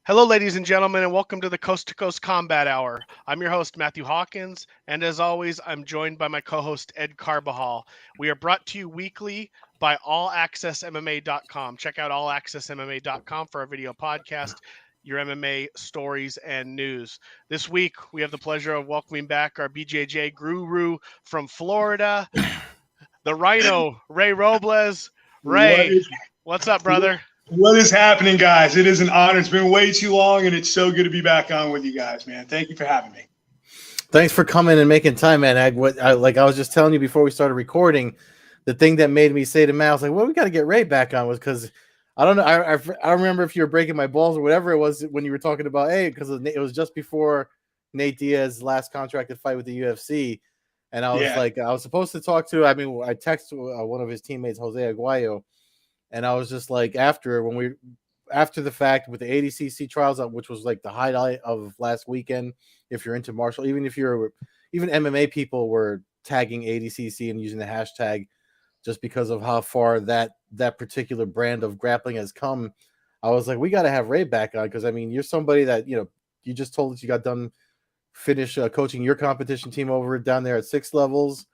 Hello, ladies and gentlemen, and welcome to the Coast to Coast Combat Hour. I'm your host, Matthew Hawkins, and as always, I'm joined by my co host, Ed Carbajal. We are brought to you weekly by allaccessmma.com. Check out allaccessmma.com for our video podcast, your MMA stories and news. This week, we have the pleasure of welcoming back our BJJ guru from Florida, the Rhino, Ray Robles. Ray, what's up, brother? What is happening, guys? It is an honor. It's been way too long, and it's so good to be back on with you guys, man. Thank you for having me. Thanks for coming and making time, man. I was just telling you before we started recording, the thing that made me say to Matt, I was like, well, we got to get Ray back on, was because I don't know. I don't remember if you were breaking my balls or whatever it was when you were talking about, hey, because it was just before Nate Diaz's last contracted fight with the UFC. And I was like, I was supposed to talk to, I texted one of his teammates, Jose Aguayo. And I was just like, after the fact with the ADCC trials, which was like the highlight of last weekend, if you're into martial, even MMA people were tagging ADCC and using the hashtag just because of how far that particular brand of grappling has come. I was like, we got to have Ray back on, because you're somebody that, you just told us you got done finish coaching your competition team over down there at 6 levels.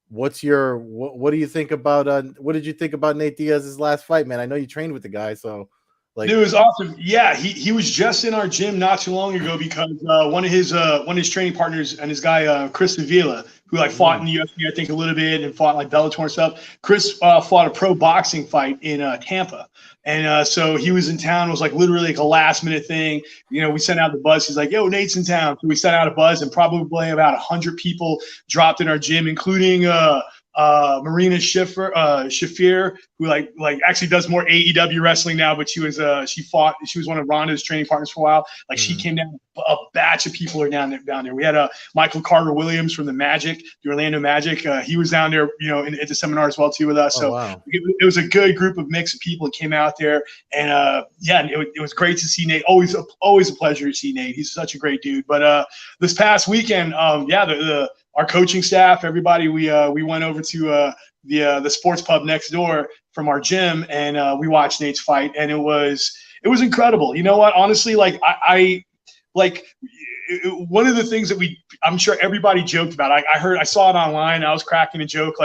What do you think about what did you think about Nate Diaz's last fight, man? I know you trained with the guy, so it was awesome. Yeah, he was just in our gym not too long ago because one of his training partners and his guy Chris Avila, who fought in the UFC, I think, a little bit, and fought Bellator and stuff. Chris fought a pro boxing fight in Tampa. And so he was in town. It was literally a last minute thing. We sent out the buzz. He's like, yo, Nate's in town. So we sent out a buzz, and probably about 100 people dropped in our gym, including Marina Shafir, who actually does more AEW wrestling now, but she was one of Ronda's training partners for a while. She came down, a batch of people are down there. We had Michael Carter Williams from the Orlando Magic. He was down there, at the seminar as well too with us. Wow. It was a good group of mix of people that came out there, and it was great to see Nate. Always a pleasure to see Nate. He's such a great dude. But this past weekend, our coaching staff, everybody, we went over to the sports pub next door from our gym, and we watched Nate's fight, and it was incredible. You know what? Honestly, one of the things that I'm sure everybody joked about. I saw it online. I was cracking a joke.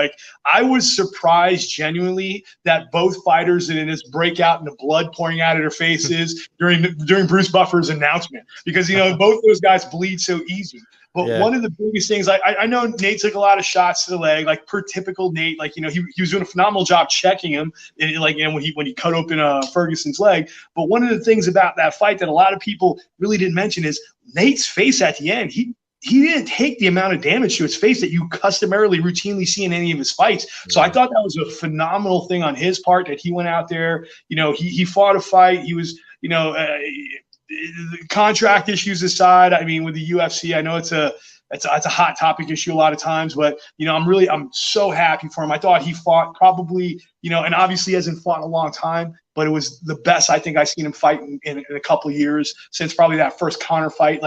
I was surprised genuinely that both fighters didn't just break out into blood pouring out of their faces during Bruce Buffer's announcement, because both those guys bleed so easy. But one of the biggest things, I know Nate took a lot of shots to the leg, per typical Nate. He was doing a phenomenal job checking him, when he cut open Ferguson's leg. But one of the things about that fight that a lot of people really didn't mention is Nate's face at the end. He didn't take the amount of damage to his face that you customarily routinely see in any of his fights. So I thought that was a phenomenal thing on his part, that he went out there. He fought a fight. He was, contract issues aside, with the UFC, I know it's a hot topic issue a lot of times, but I'm so happy for him. I thought he fought probably, and obviously hasn't fought in a long time, but it was the best I think I've seen him fight in a couple of years, since probably that first Conor fight,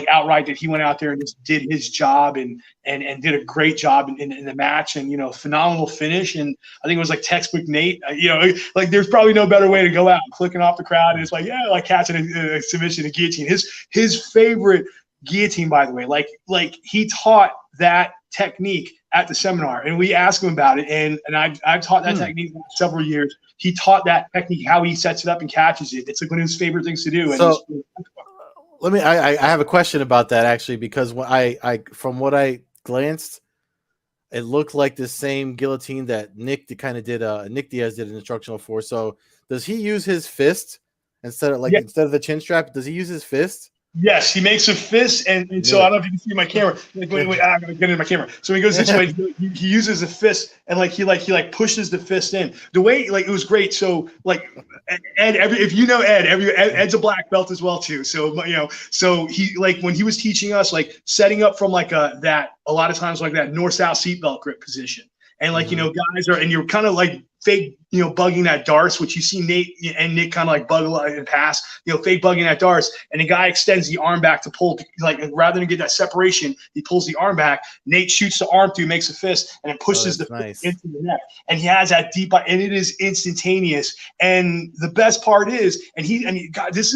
outright, that he went out there and just did his job and did a great job in the match, and phenomenal finish. And I think it was textbook Nate. There's probably no better way to go out, clicking off the crowd, and it's catching a submission, a guillotine. His favorite guillotine, by the way, he taught that technique at the seminar, and we asked him about it, and I've taught that technique for several years. He taught that technique, how he sets it up and catches it. It's one of his favorite things to do. So I have a question about that, actually, because when from what I glanced, it looked like the same guillotine that Nick Diaz did an instructional for. So does he use his fist instead of the chin strap? Does he use his fist? Yes, he makes a fist, and so I don't know if you can see my camera. Wait, I'm gonna get in my camera. So he goes this way. He uses a fist, and he pushes the fist in. The way it was great. So Ed, if you know Ed, Ed's a black belt as well too. So so he when he was teaching us setting up from a lot of times that north-south seatbelt grip position, and guys are, and you're kind of fake, bugging that darts, which you see Nate and Nick kind of like bug and pass, fake bugging that darts, and the guy extends the arm back to pull, like rather than get that separation, he pulls the arm back. Nate shoots the arm through, makes a fist, and it pushes the fist into the net. And he has that deep, and it is instantaneous. And the best part is, God, this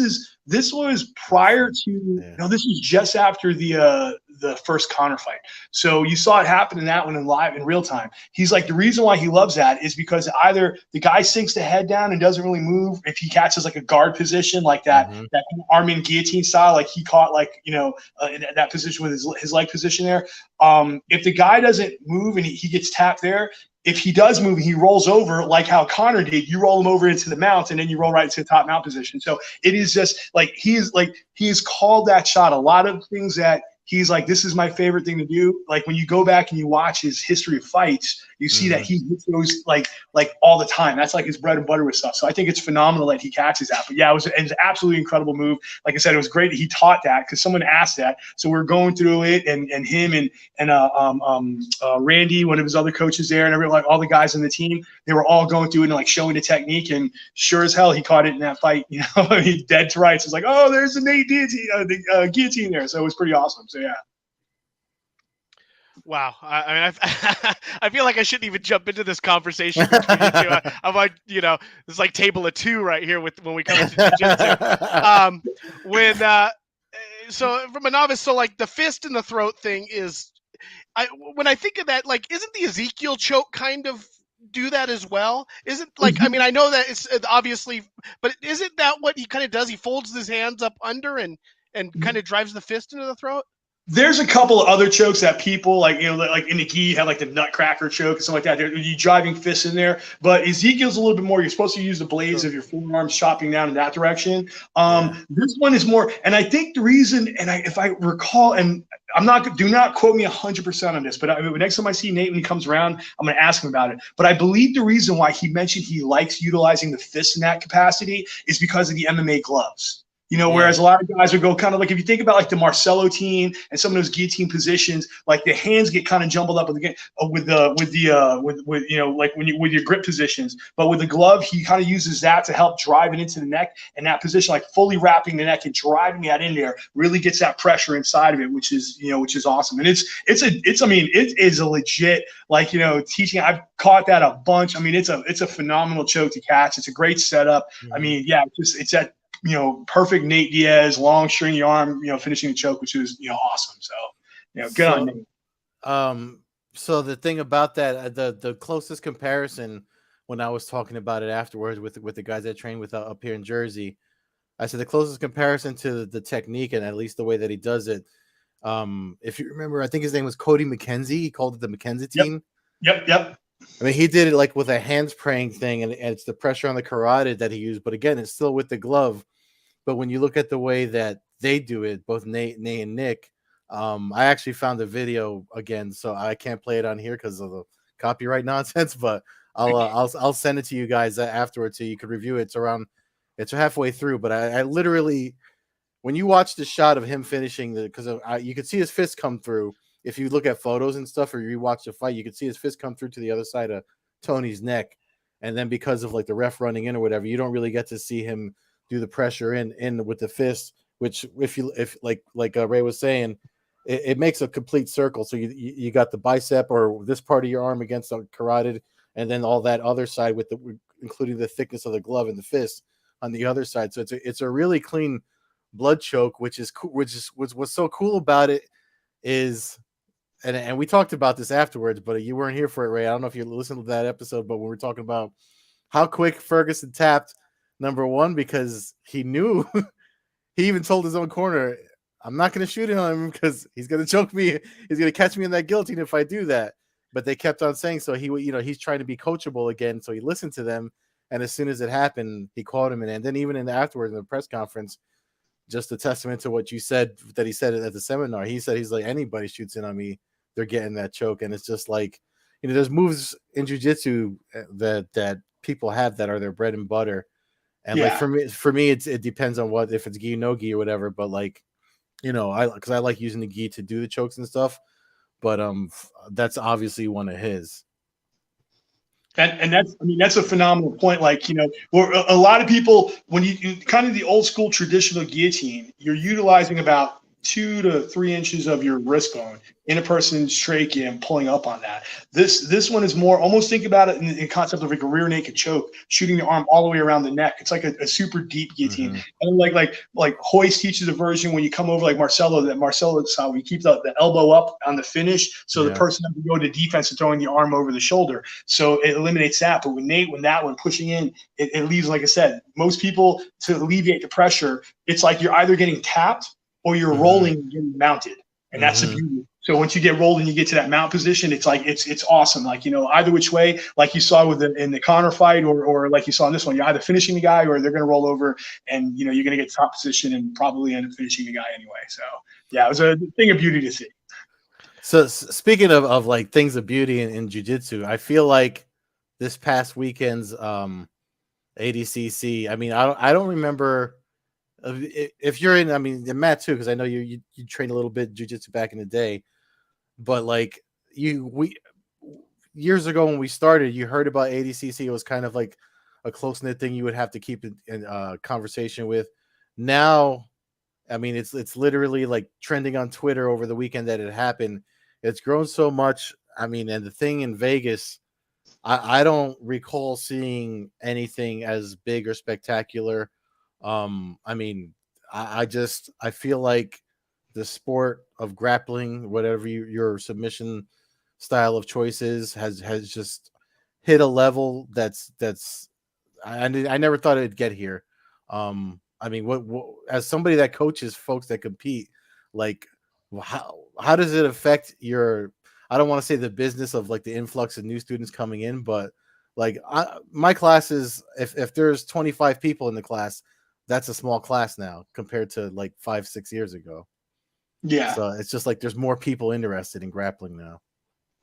was prior to, this was just after the first Connor fight. So you saw it happen in that one in real time. He's like, the reason why he loves that is because either the guy sinks the head down and doesn't really move if he catches like a guard position like that, that arm in guillotine style, like he caught in that position with his leg position there. If the guy doesn't move and he gets tapped there, if he does move and he rolls over like how Connor did, you roll him over into the mount and then you roll right into the top mount position. So it is just like he's called that shot. A lot of things that he's like, this is my favorite thing to do. Like when you go back and you watch his history of fights, you see that he hits those like all the time. That's like his bread and butter with stuff. So I think it's phenomenal that he catches that. But yeah, it was an absolutely incredible move. Like I said, it was great that he taught that because someone asked that. So we're going through it, and him and Randy, one of his other coaches there, and everyone, like all the guys on the team, they were all going through it and like showing the technique. And sure as hell, he caught it in that fight. He dead to rights. It's like, oh, there's the Nate guillotine there. So it was pretty awesome. So yeah. Wow. I mean, I feel like I shouldn't even jump into this conversation between you two. I'm like, it's like table of two right here when we come to jiu-jitsu. So from a novice, so like the fist in the throat thing is, when I think of that, like, isn't the Ezekiel choke kind of do that as well? Isn't like, I mean, I know that it's obviously, but isn't that what he kind of does? He folds his hands up under and kind of drives the fist into the throat. There's a couple of other chokes that people like in the gi have like the nutcracker choke and stuff like that. You driving fists in there, but Ezekiel's a little bit more. You're supposed to use the blades of your forearms chopping down in that direction. This one is more, and I think the reason, and if I recall, and do not quote me 100% on this, but next time I see Nate when he comes around, I'm going to ask him about it. But I believe the reason why he mentioned he likes utilizing the fist in that capacity is because of the MMA gloves. Whereas a lot of guys would go kind of like, if you think about like the Marcelo team and some of those guillotine positions, like the hands get kind of jumbled up with your grip positions. But with the glove, he kind of uses that to help drive it into the neck, and that position, like fully wrapping the neck and driving that in there, really gets that pressure inside of it, which is awesome. And it is a legit, like, teaching. I've caught that a bunch. I mean, it's a phenomenal choke to catch. It's a great setup. I mean, yeah, it's that. Perfect Nate Diaz, long stringy arm, finishing the choke, which is, awesome. So, good on Nate. So the thing about that, the closest comparison when I was talking about it afterwards with the guys I trained with up here in Jersey, I said the closest comparison to the technique and at least the way that he does it. If you remember, I think his name was Cody McKenzie. He called it the McKenzie team. Yep. I mean, he did it like with a hands-praying thing, and it's the pressure on the carotid that he used. But again, it's still with the glove. But when you look at the way that they do it, both Nate and Nick, I actually found the video again, so I can't play it on here because of the copyright nonsense. But I'll send it to you guys afterwards so you can review it. It's halfway through, but I literally, when you watch the shot of him finishing because you could see his fist come through. If you look at photos and stuff, or you watch the fight, you could see his fist come through to the other side of Tony's neck, and then because of like the ref running in or whatever, you don't really get to see him do the pressure in with the fist, which if Ray was saying, it makes a complete circle. So you got the bicep or this part of your arm against the carotid, and then all that other side including the thickness of the glove and the fist on the other side. So it's a really clean blood choke, which is cool. What's so cool about it is, and we talked about this afterwards, but you weren't here for it, Ray. I don't know if you listened to that episode, but we were talking about how quick Ferguson tapped. Number one, because he knew, he even told his own corner, I'm not going to shoot him because he's going to choke me. He's going to catch me in that guillotine if I do that. But they kept on saying, so he's trying to be coachable again. So he listened to them. And as soon as it happened, he called him in. And then even afterwards in the press conference, just a testament to what you said, that he said it at the seminar. He's like, anybody shoots in on me, they're getting that choke. And it's just like, there's moves in jiu-jitsu that people have that are their bread and butter. And like for me, it depends on if it's gi, no gi or whatever. But like, because I like using the gi to do the chokes and stuff. But that's obviously one of his. And that's a phenomenal point. Like, where a lot of people, when you kind of the old school traditional guillotine, you're utilizing about 2 to 3 inches of your wrist bone in a person's trachea and pulling up on that. This one is more, almost think about it in the concept of like a rear naked choke, shooting the arm all the way around the neck. It's like a super deep guillotine. And like Hoist teaches a version when you come over like Marcelo style, we keep the elbow up on the finish, so the person doesn't go to defense and throwing the arm over the shoulder. So it eliminates that. But when that one pushing in, it leaves, like I said, most people, to alleviate the pressure, it's like you're either getting tapped or you're rolling and getting mounted. And that's the beauty. So once you get rolled and you get to that mount position, it's like it's awesome. Like, either which way, like you saw in the Connor fight, or like you saw in this one, you're either finishing the guy or they're going to roll over, and you're going to get top position and probably end up finishing the guy anyway. So yeah, it was a thing of beauty to see. So speaking of like things of beauty in jiu-jitsu, I feel like this past weekend's ADCC, I mean, I don't remember if you're in, I mean, and Matt too, because I know you trained a little bit jiu-jitsu back in the day, but like we years ago when we started, you heard about ADCC. It was kind of like a close-knit thing you would have to keep in conversation with. Now, I mean, it's literally like trending on Twitter over the weekend that it happened. It's grown so much. I mean, and the thing in Vegas, I don't recall seeing anything as big or spectacular. I mean, I feel like the sport of grappling, whatever your submission style of choice is, has just hit a level that's I never thought it'd get here. I mean, what as somebody that coaches folks that compete, like how does it affect your, I don't want to say the business of like the influx of new students coming in, but like my classes, if there's 25 people in the class, that's a small class now compared to like 5-6 years ago. Yeah. So it's just like there's more people interested in grappling now.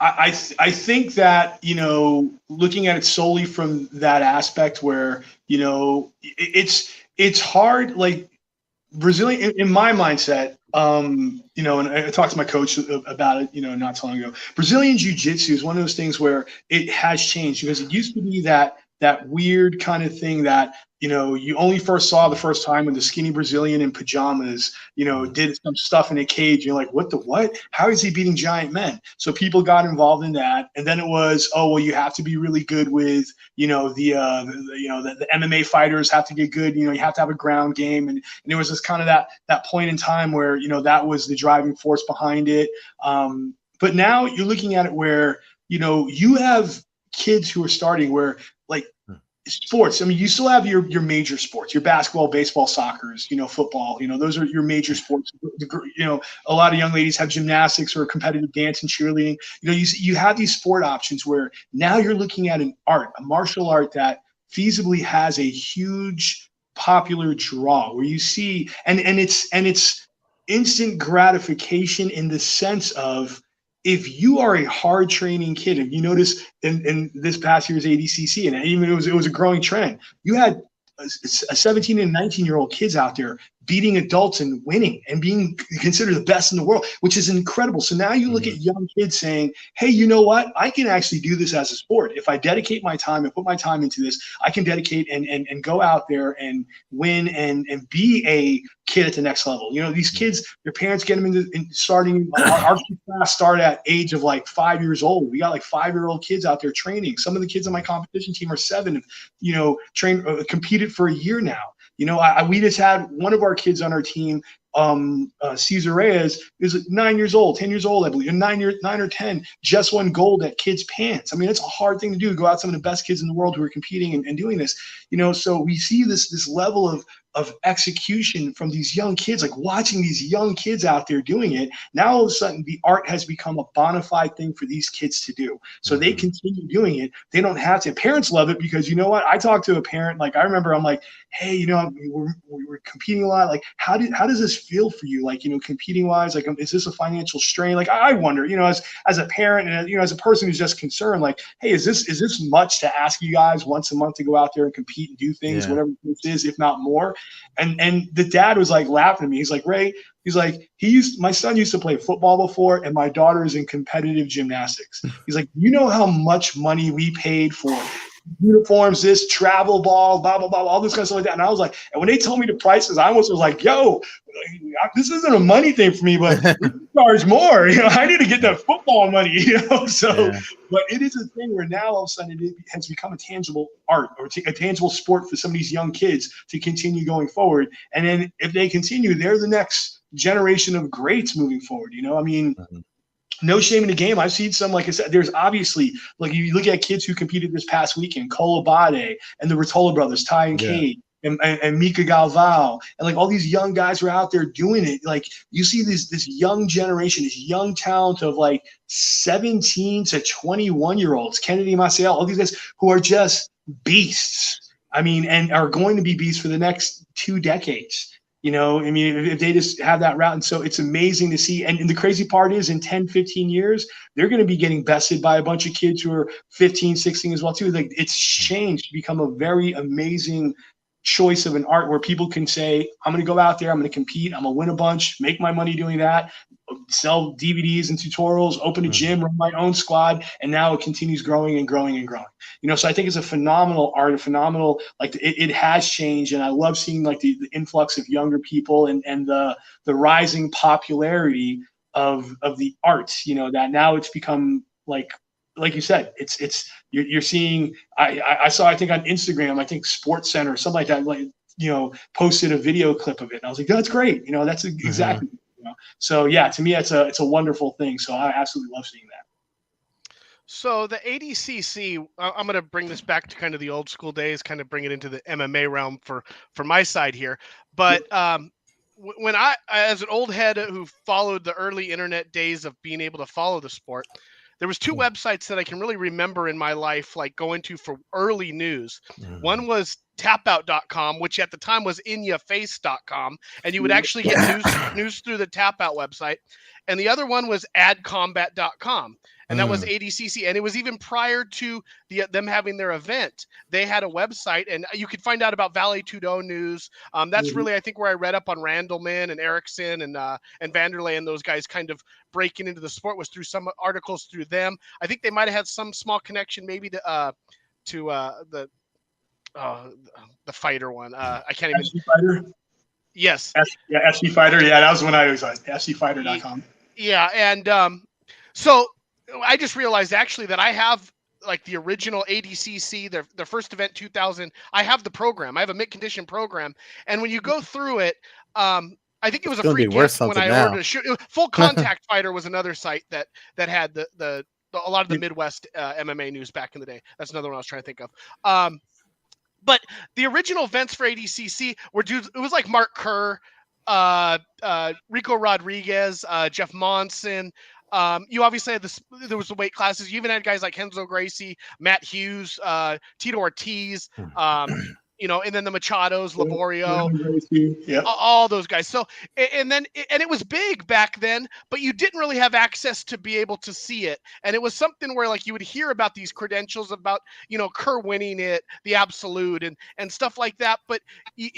I think that, looking at it solely from that aspect where, it's hard, like Brazilian, in my mindset, and I talked to my coach about it, not so long ago. Brazilian jiu-jitsu is one of those things where it has changed, because it used to be that weird kind of thing that, you only first saw the first time when the skinny Brazilian in pajamas, did some stuff in a cage. You're like, what? How is he beating giant men? So people got involved in that. And then it was, oh, well, you have to be really good with, the MMA fighters have to get good. You have to have a ground game. And there was this kind of that point in time where, that was the driving force behind it. But now you're looking at it where, you have kids who are starting where, like, sports, I mean, you still have your major sports, your basketball, baseball, soccer's, football, those are your major sports. A lot of young ladies have gymnastics or competitive dance and cheerleading. You have these sport options where now you're looking at a martial art that feasibly has a huge popular draw, where you see, and it's instant gratification in the sense of, if you are a hard training kid, if you notice in this past year's ADCC, and even it was a growing trend, you had a 17 and 19-year-old kids out there beating adults and winning and being considered the best in the world, which is incredible. So now you look at young kids saying, hey, you know what? I can actually do this as a sport. If I dedicate my time and put my time into this, I can dedicate and go out there and win and be a kid at the next level. These kids, their parents get them starting. Our class started at age of like 5 years old. We got like 5-year-old kids out there training. Some of the kids on my competition team are 7, competed for a year now. We just had one of our kids on our team, Cesar Reyes, is 9 years old, 10 years old, I believe, 9 or 10, just won gold at kids' pants. I mean, it's a hard thing to do, go out some of the best kids in the world who are competing and doing this. So we see this level of execution from these young kids, like watching these young kids out there doing it. Now all of a sudden the art has become a bona fide thing for these kids to do. So they continue doing it. They don't have to. Parents love it because, you know what? I talked to a parent, like I remember, I'm like, hey, we're competing a lot. Like, how does this feel for you? Like, competing wise, like, is this a financial strain? Like, I wonder, as a parent and, as a person who's just concerned, like, hey, is this much to ask you guys once a month to go out there and compete and do things, whatever this is, if not more? And the dad was like laughing at me. He's like, Ray, he's like, my son used to play football before, and my daughter is in competitive gymnastics. He's like, you know how much money we paid for uniforms, this travel ball, blah, blah, blah, all this kind of stuff like that. And I was like, and when they told me the prices, I almost was like, yo, this isn't a money thing for me, but we charge more. I need to get that football money, So, but it is a thing where now all of a sudden it has become a tangible art or a tangible sport for some of these young kids to continue going forward. And then if they continue, they're the next generation of greats moving forward. No shame in the game. I've seen some, like I said, there's obviously, like, you look at kids who competed this past weekend, Colabade and the Rotolo brothers, Ty and Kate, and Mika Galvao, and like all these young guys who are out there doing it. Like, you see this young generation, this young talent of like 17 to 21-year-olds, Kennedy Maciel, all these guys who are just beasts. I mean, and are going to be beasts for the next 2 decades. If they just have that route. And so it's amazing to see. And the crazy part is in 10, 15 years, they're going to be getting bested by a bunch of kids who are 15, 16 as well, too. Like, it's changed to become a very amazing choice of an art where people can say, I'm going to go out there, I'm going to compete, I'm going to win a bunch, make my money doing that, sell DVDs and tutorials, open a gym, run my own squad. And now it continues growing and growing and growing. So I think it's a phenomenal art, like, it has changed. And I love seeing like the influx of younger people and the rising popularity of the arts, that now it's become like you said, you're seeing, I saw, I think on Instagram, I think Sports Center or something like that, like, posted a video clip of it. And I was like, that's great. That's exactly, So yeah, to me, it's a wonderful thing. So I absolutely love seeing that. So the ADCC, I'm going to bring this back to kind of the old school days, kind of bring it into the MMA realm for my side here. But when I, as an old head who followed the early internet days of being able to follow the sport, there was 2 websites that I can really remember in my life, like going to for early news. One was tapout.com, which at the time was inyaface.com, and you would actually get news through the Tapout website. And the other one was adcombat.com, and that was ADCC. And it was even prior to them having their event. They had a website, and you could find out about Valley Tudo news. That's really, I think, where I read up on Randleman and Erickson and Vanderlei and those guys kind of breaking into the sport, was through some articles through them. I think they might have had some small connection maybe to the fighter one. I can't even. FC Fighter? Yes. FC Fighter. Yeah, that was when I was on FCfighter.com. Yeah, and so I just realized actually that I have like the original ADCC, the first event 2000. I have the program. I have a mid condition program, and when you go through it, I think it was a free gift when I ordered a shoot. Full Contact Fighter was another site that had a lot of the Midwest MMA news back in the day. That's another one I was trying to think of. But the original events for ADCC were dudes. It was like Mark Kerr, Rico Rodriguez, Jeff Monson. You obviously had there was the weight classes. You even had guys like Henzo Gracie, Matt Hughes, Tito Ortiz, and then the Machados, Laborio, all those guys. So, and it was big back then, but you didn't really have access to be able to see it. And it was something where like you would hear about these credentials about, Kerr winning it, the absolute and stuff like that. But you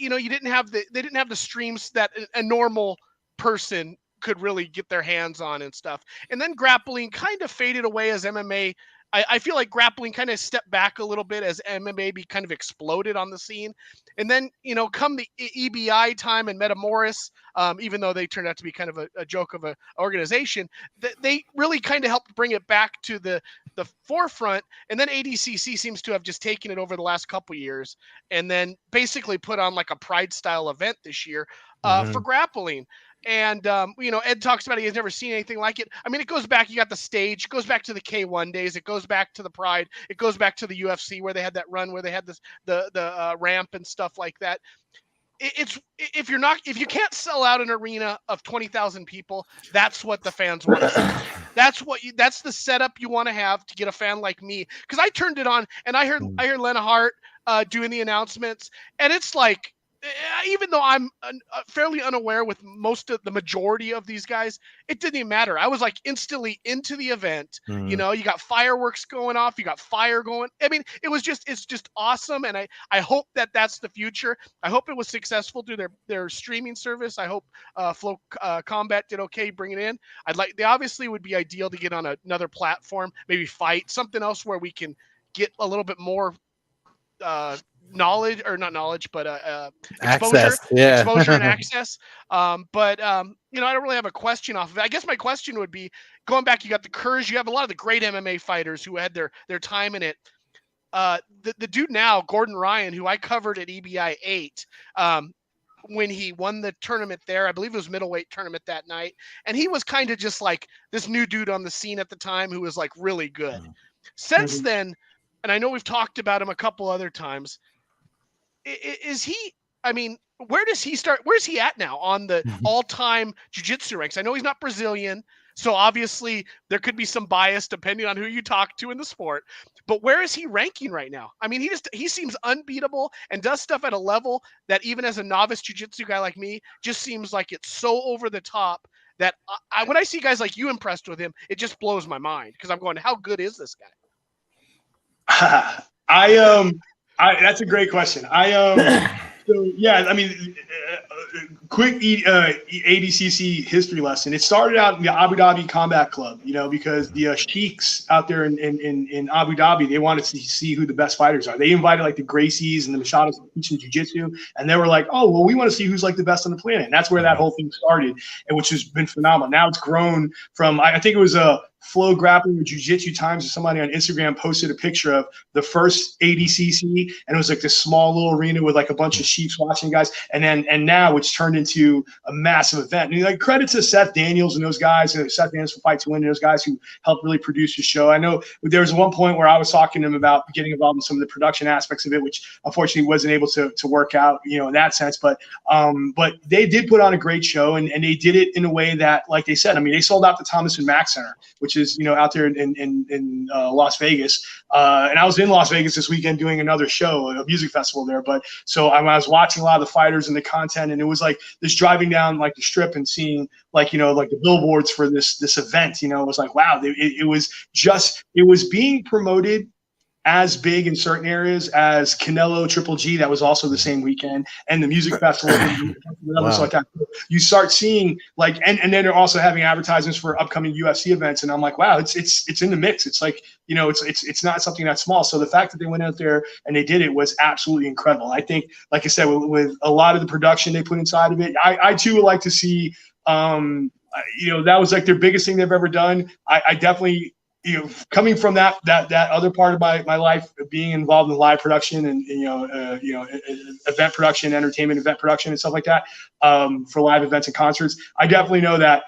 didn't have they didn't have the streams that a normal person could really get their hands on and stuff. And then grappling kind of faded away as MMA. I feel like grappling kind of stepped back a little bit as MMA kind of exploded on the scene. And then, come the EBI time and Metamoris, even though they turned out to be kind of a joke of an organization, they really kind of helped bring it back to the forefront. And then ADCC seems to have just taken it over the last couple years and then basically put on like a Pride style event this year for grappling. And, Ed talks about he's never seen anything like it. I mean, it goes back, you got the stage, it goes back to the K1 days. It goes back to the Pride. It goes back to the UFC where they had that run, where they had the ramp and stuff like that. If you can't sell out an arena of 20,000 people, that's what the fans want to see. That's the setup you want to have to get a fan like me. Cause I turned it on and I heard Lena Hart, doing the announcements, and it's like, even though I'm fairly unaware with the majority of these guys, it didn't even matter. I was like instantly into the event. You know, you got fireworks going off, you got fire going. I mean, it's just awesome, and I hope that that's the future. I hope it was successful through their streaming service. I hope Flow Combat did okay bringing it in. They obviously would be ideal to get on another platform, maybe Fight, something else where we can get a little bit more knowledge, or not knowledge, but exposure, exposure and access. But you know, I don't really have a question off of it. I guess my question would be, going back, you got the Kurz, you have a lot of the great MMA fighters who had their time in it. The dude now, Gordon Ryan, who I covered at EBI 8, when he won the tournament there, I believe it was middleweight tournament that night, and he was kind of just like this new dude on the scene at the time who was like really good. Since then, and I know we've talked about him a couple other times, is he, I mean, where does he start? Where's he at now on the all-time jiu-jitsu ranks? I know he's not Brazilian, so obviously there could be some bias depending on who you talk to in the sport, but where is he ranking right now? I mean, he seems unbeatable and does stuff at a level that even as a novice jiu-jitsu guy like me, just seems like it's so over the top that when I see guys like you impressed with him, it just blows my mind, because I'm going, how good is this guy? That's a great question. So yeah, I mean, quick ADCC history lesson. It started out in the Abu Dhabi Combat Club, you know, because the sheiks out there in Abu Dhabi, they wanted to see who the best fighters are. They invited like the Gracies and the Machados teaching jiu-jitsu, and they were like, oh, well, we want to see who's like the best on the planet. And that's where that whole thing started, and which has been phenomenal. Now it's grown from, I think it was Flow Grappling or Jiu-Jitsu Times, or somebody on Instagram posted a picture of the first ADCC, and it was like this small little arena with like a bunch of sheiks watching guys, and now it's turned into a massive event. And like, credit to Seth Daniels and those guys, Seth Daniels for Fight to Win, and those guys who helped really produce the show. I know there was one point where I was talking to him about getting involved in some of the production aspects of it, which unfortunately wasn't able to work out, you know, in that sense. But they did put on a great show, and they did it in a way that, like they said, I mean, they sold out the Thomas and Mack Center, which is, you know, out there in Las Vegas. And I was in Las Vegas this weekend doing another show, a music festival there. But so I was watching a lot of the fighters and the content, and it was like this driving down like the strip and seeing like, you know, like the billboards for this event, you know, it was like, wow, it was being promoted as big in certain areas as Canelo Triple G, that was also the same weekend, and the music festival and others like that. You start seeing like, and then they're also having advertisements for upcoming UFC events, and I'm like, wow, it's in the mix. It's like, you know, it's not something that's small. So the fact that they went out there and they did it was absolutely incredible. I think, like I said, with a lot of the production they put inside of it, I too would like to see, you know, that was like their biggest thing they've ever done. I definitely, you know, coming from that other part of my life, being involved in live production and event production, entertainment event production and stuff like that, for live events and concerts, I definitely know that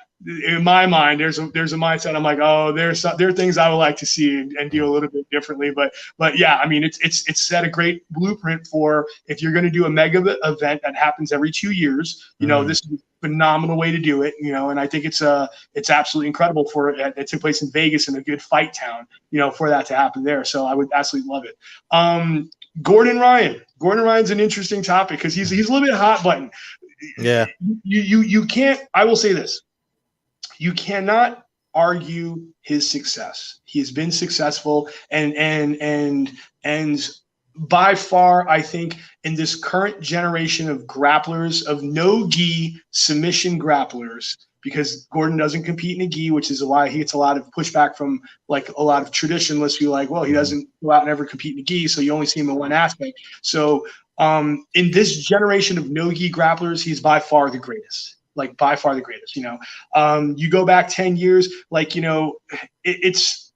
in my mind there's a mindset. I'm like, oh, there are things I would like to see and do a little bit differently. But yeah, I mean, it's set a great blueprint for, if you're going to do a mega event that happens every 2 years, you know, this is phenomenal way to do it, you know, and I think it's absolutely incredible for it took place in Vegas, in a good fight town, you know, for that to happen there. So I would absolutely love it. Gordon Ryan's an interesting topic because he's a little bit hot button. Yeah. You can't, I will say this, you cannot argue his success. He has been successful, and by far, I think, in this current generation of grapplers, of no-gi submission grapplers, because Gordon doesn't compete in a gi, which is why he gets a lot of pushback from like a lot of traditionalists who are like, well, he doesn't go out and ever compete in a gi, so you only see him in one aspect. So in this generation of no-gi grapplers, he's by far the greatest. Like by far the greatest, you know. You go back 10 years, like, you know, and this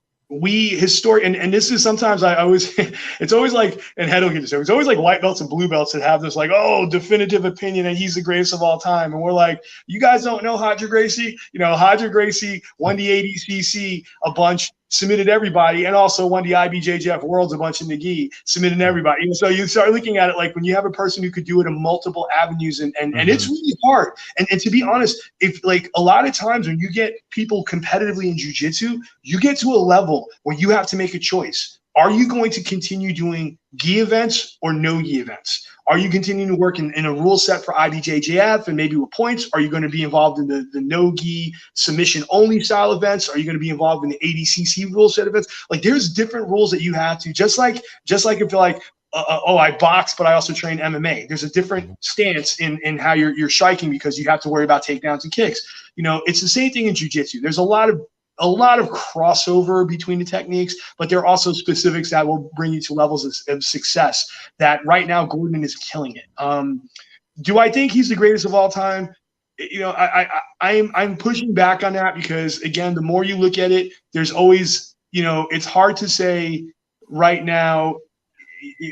is sometimes I always, it's always like, and Head will get this, it's always like white belts and blue belts that have this like, oh, definitive opinion that he's the greatest of all time. And we're like, you guys don't know Roger Gracie? You know, Roger Gracie won the ADCC a bunch, submitted everybody, and also won the IBJJF Worlds a bunch in the gi, submitted everybody. And so you start looking at it like, when you have a person who could do it in multiple avenues, and it's really hard. And to be honest, if like a lot of times when you get people competitively in jiu-jitsu, you get to a level where you have to make a choice. are you going to continue doing gi events or no gi events? Are you continuing to work in a rule set for IBJJF and maybe with points? Are you going to be involved in the no-gi submission-only style events? Are you going to be involved in the ADCC rule set events? Like, there's different rules that you have to, just like if you're like, I box, but I also train MMA. There's a different stance in how you're striking because you have to worry about takedowns and kicks. You know, it's the same thing in jiu-jitsu. There's a lot of crossover between the techniques, but there are also specifics that will bring you to levels of success that right now Gordon is killing it. Do I think he's the greatest of all time? You know, I'm pushing back on that because, again, the more you look at it, there's always, you know, it's hard to say right now.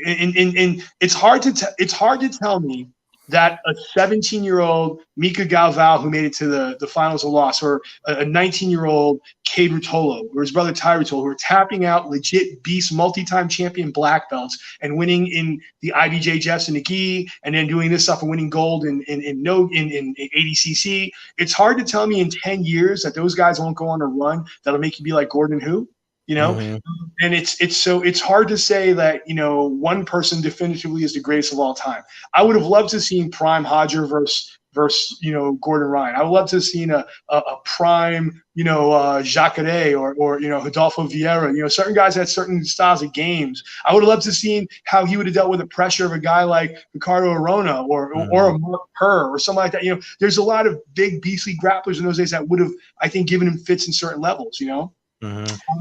And it's hard to tell me that a 17-year-old Mika Galvao who made it to the finals of loss, or a 19-year-old Cade Rutolo or his brother Ty Rutolo, who are tapping out legit beast multi-time champion black belts and winning in the IBJJFs and the gi, and then doing this stuff and winning gold in ADCC. It's hard to tell me in 10 years that those guys won't go on a run that'll make you be like Gordon who? You know, and it's hard to say that, you know, one person definitively is the greatest of all time. I would have loved to seen prime Hodger versus you know, Gordon Ryan. I would love to have seen a prime, you know, Jacare or you know, Rodolfo Vieira. You know, certain guys had certain styles of games. I would have loved to have seen how he would have dealt with the pressure of a guy like Ricardo Arona or a Mark Purr or something like that. You know, there's a lot of big beastly grapplers in those days that would have, I think, given him fits in certain levels. You know.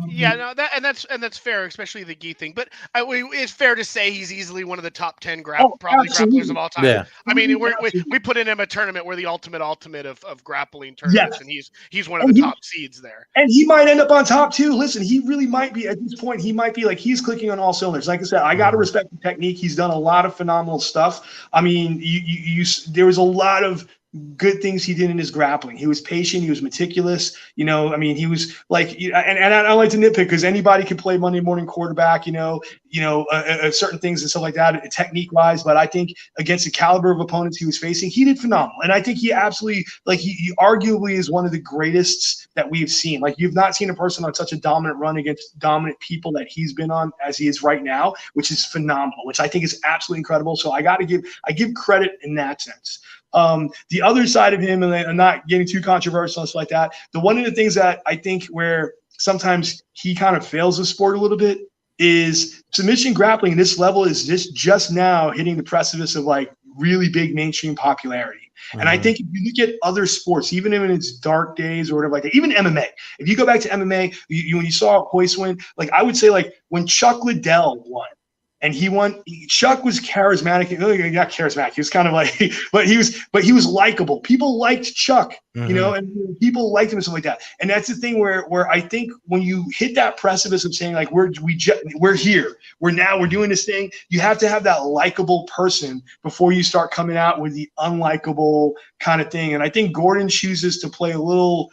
Yeah, no, that's fair, especially the gi thing. But it's fair to say he's easily one of the top 10 grapplers of all time. Yeah. I mean, we put in him a tournament where the ultimate of grappling tournaments, and he's one of the top seeds there. And he might end up on top too. Listen, he really might be at this point. He might be like, he's clicking on all cylinders. Like I said, I got to respect the technique. He's done a lot of phenomenal stuff. I mean, there was a lot of good things he did in his grappling. He was patient. He was meticulous. You know, I mean, he was like, and I don't like to nitpick because anybody can play Monday morning quarterback, certain things and stuff like that, technique wise. But I think against the caliber of opponents he was facing, he did phenomenal. And I think he absolutely, like, he arguably is one of the greatest that we've seen. Like, you've not seen a person on such a dominant run against dominant people that he's been on as he is right now, which is phenomenal, which I think is absolutely incredible. So I give credit in that sense. The other side of him, and I'm not getting too controversial and stuff like that, one of the things that I think where sometimes he kind of fails the sport a little bit is submission grappling. This level is just now hitting the precipice of like really big mainstream popularity. And I think if you look at other sports, even in its dark days or whatever like that, even MMA, if you go back to MMA, when you saw Hoist win, like I would say like when Chuck Liddell won, and he won. Chuck was charismatic. Not charismatic. He was kind of like, but he was likable. People liked Chuck, you know, and people liked him and stuff like that. And that's the thing where I think when you hit that precipice of saying like we're here, we're doing this thing, you have to have that likable person before you start coming out with the unlikable kind of thing. And I think Gordon chooses to play a little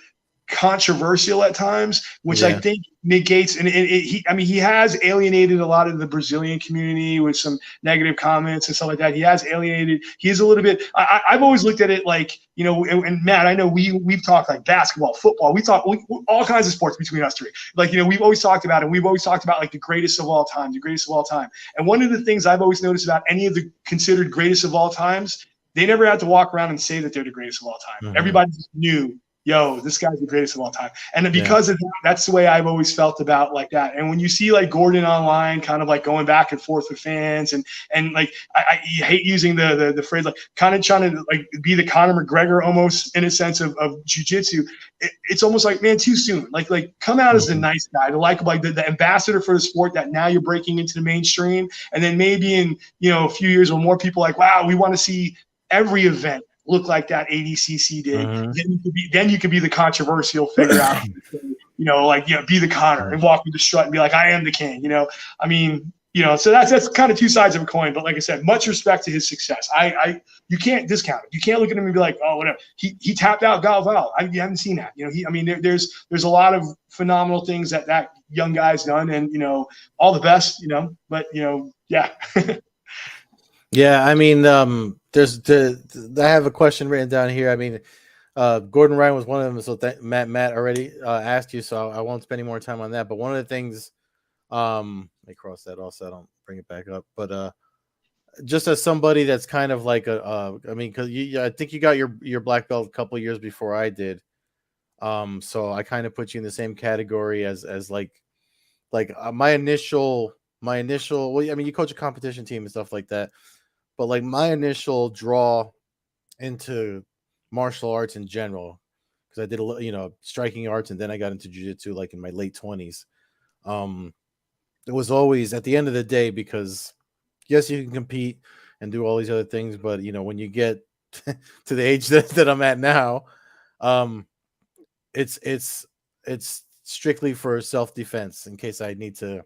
controversial at times, which I think negates, and he has alienated a lot of the Brazilian community with some negative comments and stuff like that. He has alienated. He is a little bit. I've always looked at it like, you know, and Matt, I know we've talked like basketball, football. We talk all kinds of sports between us three. Like, you know, we've always talked about it. We've always talked about like the greatest of all time. And one of the things I've always noticed about any of the considered greatest of all times, they never had to walk around and say that they're the greatest of all time. Everybody just knew, yo, this guy's the greatest of all time. And because of that, that's the way I've always felt about like that. And when you see like Gordon online kind of like going back and forth with fans and like I hate using the phrase like kind of trying to like be the Conor McGregor almost in a sense of jiu-jitsu, it's almost like, man, too soon. Like come out as the nice guy, the likable, like the ambassador for the sport that now you're breaking into the mainstream. And then maybe in, you know, a few years when more people are like, wow, we want to see every event look like that ADCC did. Then you could be the controversial figure out, you know, like, you know, be the Conor and walk with the strut and be like, I am the king, you know. I mean, you know, so that's kind of two sides of a coin. But like I said, much respect to his success. You can't discount it. You can't look at him and be like, oh, whatever. He tapped out Galvao. You haven't seen that. You know, there's a lot of phenomenal things that young guy's done, and, you know, all the best, you know. But, you know, yeah. Yeah, I mean, I have a question written down here. I mean, Gordon Ryan was one of them. So Matt already asked you, so I won't spend any more time on that. But one of the things Let me cross that off so I don't bring it back up. But just as somebody that's kind of like I mean, because I think you got your black belt a couple years before I did. So I kind of put you in the same category as my initial. Well, I mean, you coach a competition team and stuff like that, but like my initial draw into martial arts in general, because I did striking arts, and then I got into jiu-jitsu like in my late 20s. It was always at the end of the day, because yes, you can compete and do all these other things, but when you get to the age that I'm at now, it's strictly for self-defense in case I need to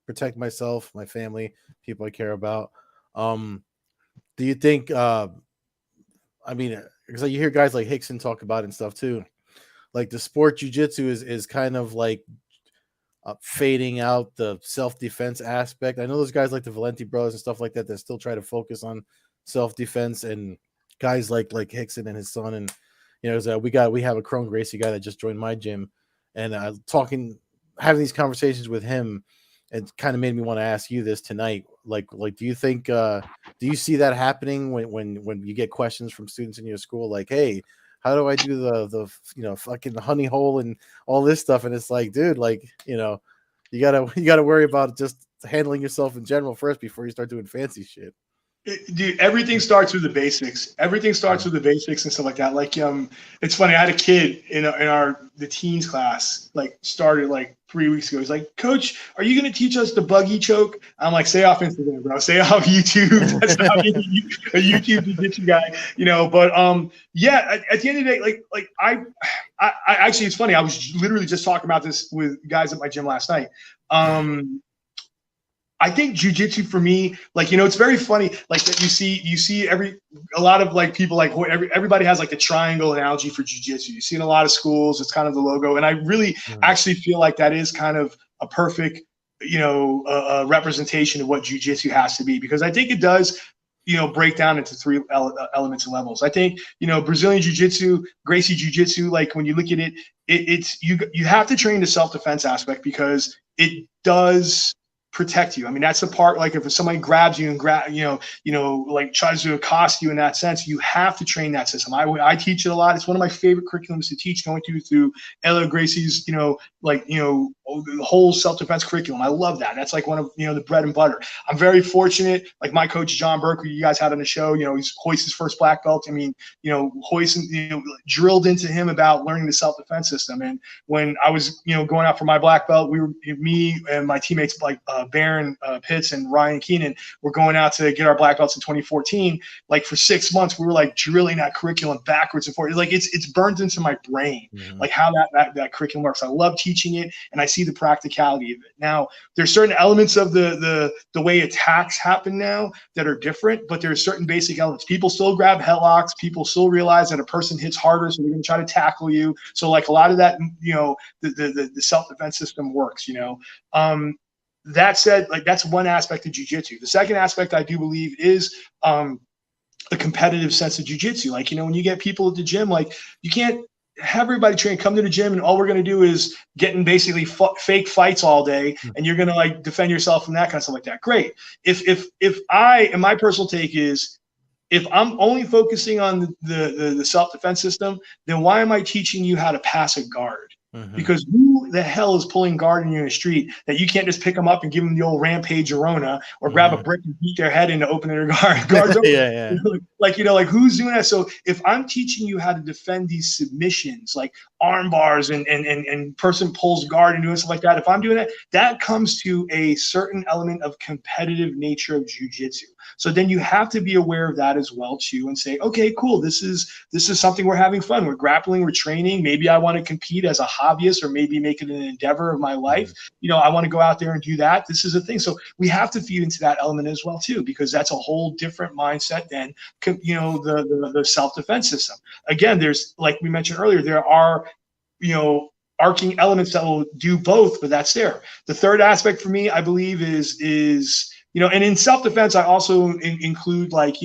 protect myself, my family, people I care about. Do you think I mean, because you hear guys like Hickson talk about it and stuff too, like the sport jiu-jitsu is kind of like fading out the self-defense aspect. I know those guys like the Valenti brothers and stuff like that still try to focus on self-defense, and guys like Hickson and his son, and we have a Crone Gracie guy that just joined my gym, and having these conversations with him, it kind of made me want to ask you this tonight. Like, do you think, do you see that happening when you get questions from students in your school? Like, hey, how do I do the fucking honey hole and all this stuff? And it's like, dude, like, you gotta worry about just handling yourself in general first before you start doing fancy shit. Dude, everything starts with the basics. Everything starts with the basics and stuff like that. Like, it's funny. I had a kid in the teens class, like started like 3 weeks ago. He's like, "Coach, are you going to teach us the buggy choke?" I'm like, "Say off Instagram, bro. Say off YouTube." That's not me, a YouTube jiu-jitsu guy, But yeah, at the end of the day, like I actually, it's funny. I was literally just talking about this with guys at my gym last night. I think jiu-jitsu for me, like, it's very funny, like that you see a lot of like people, like everybody has like the triangle analogy for jiu-jitsu. You see in a lot of schools, it's kind of the logo. And I really actually feel like that is kind of a perfect, representation of what jiu-jitsu has to be, because I think it does, break down into three elements and levels. I think, Brazilian jiu-jitsu, Gracie jiu-jitsu, like when you look at it, it's you have to train the self-defense aspect, because it does protect you. I mean, that's the part, like if somebody grabs you and like tries to accost you in that sense, you have to train that system. I teach it a lot. It's one of my favorite curriculums to teach, going through Ella Gracie's, the whole self-defense curriculum. I love that. That's like one of, the bread and butter. I'm very fortunate. Like my coach, John Burke, who you guys had on the show, he's Hoist's first black belt. I mean, Hoist, drilled into him about learning the self-defense system. And when I was, going out for my black belt, me and my teammates, like Baron Pitts and Ryan Keenan, were going out to get our black belts in 2014. Like for 6 months, we were like drilling that curriculum backwards and forwards. Like it's burned into my brain, like how that curriculum works. I love teaching it, and I see the practicality of it. Now, there's certain elements of the way attacks happen now that are different, but there are certain basic elements. People still grab headlocks. People still realize that a person hits harder, so they're going to try to tackle you. So like a lot of that, the self-defense system works. That said, like that's one aspect of jiu-jitsu. The second aspect I do believe is the competitive sense of jiu-jitsu. Like, when you get people at the gym, like you can't have everybody train, come to the gym, and all we're going to do is get in basically fake fights all day, and you're going to like defend yourself from that kind of stuff like that. Great. And my personal take is, if I'm only focusing on the self-defense system, then why am I teaching you how to pass a guard? Because who the hell is pulling guard in the street that you can't just pick them up and give them the old rampage Arona, or grab a brick and beat their head into opening their guards open? Yeah. Like who's doing that? So if I'm teaching you how to defend these submissions, like arm bars and person pulls guard and doing stuff like that, if I'm doing that, that comes to a certain element of competitive nature of jiu-jitsu. So then you have to be aware of that as well too, and say, okay, cool, this is something we're having fun. We're grappling, we're training. Maybe I want to compete as a hobbyist, or maybe make it an endeavor of my life. I want to go out there and do that. This is a thing. So we have to feed into that element as well too, because that's a whole different mindset than, the self-defense system. Again, there's, like we mentioned earlier, there are, arcing elements that will do both, but that's there. The third aspect for me, I believe, is and in self-defense, I also include like,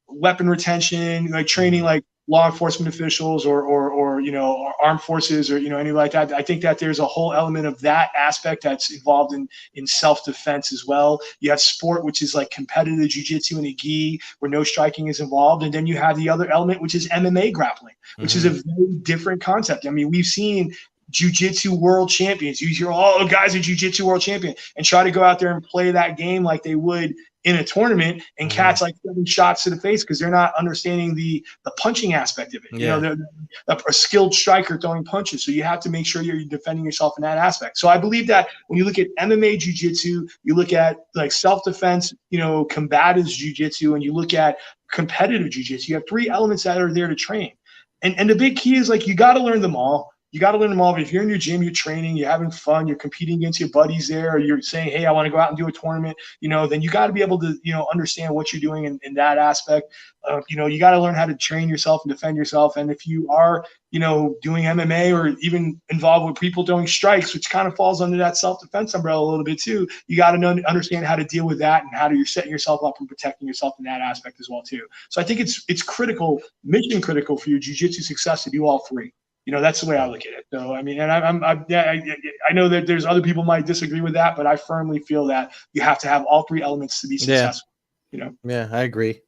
weapon retention, like training, like law enforcement officials or you know, or armed forces or, you know, anything like that. I think that there's a whole element of that aspect that's involved in self-defense as well. You have sport, which is like competitive jiu-jitsu and a gi, where no striking is involved. And then you have the other element, which is MMA grappling, which is a very different concept. I mean, we've seen jiu-jitsu world champions. You hear, oh, the guy's a jiu-jitsu world champion, and try to go out there and play that game like they would in a tournament and catch like 7 shots to the face because they're not understanding the punching aspect of it. You know, they're a skilled striker throwing punches. So you have to make sure you're defending yourself in that aspect. So I believe that when you look at MMA jiu-jitsu, you look at like self-defense, you know, combative jiu-jitsu, and you look at competitive jiu-jitsu, you have 3 elements that are there to train. And the big key is like you got to learn them all. You got to learn them all. But if you're in your gym, you're training, you're having fun, you're competing against your buddies there, or you're saying, hey, I want to go out and do a tournament, you know, then you got to be able to, you know, understand what you're doing in that aspect. You know, you got to learn how to train yourself and defend yourself. And if you are, you know, doing MMA or even involved with people throwing strikes, which kind of falls under that self-defense umbrella a little bit too, you got to understand how to deal with that and how you're setting yourself up and protecting yourself in that aspect as well too. So I think it's critical, mission critical for your jiu-jitsu success to do all 3. You know, that's the way I look at it. So, I mean, and I know that there's other people might disagree with that, but I firmly feel that you have to have all 3 elements to be successful. You know? Yeah, I agree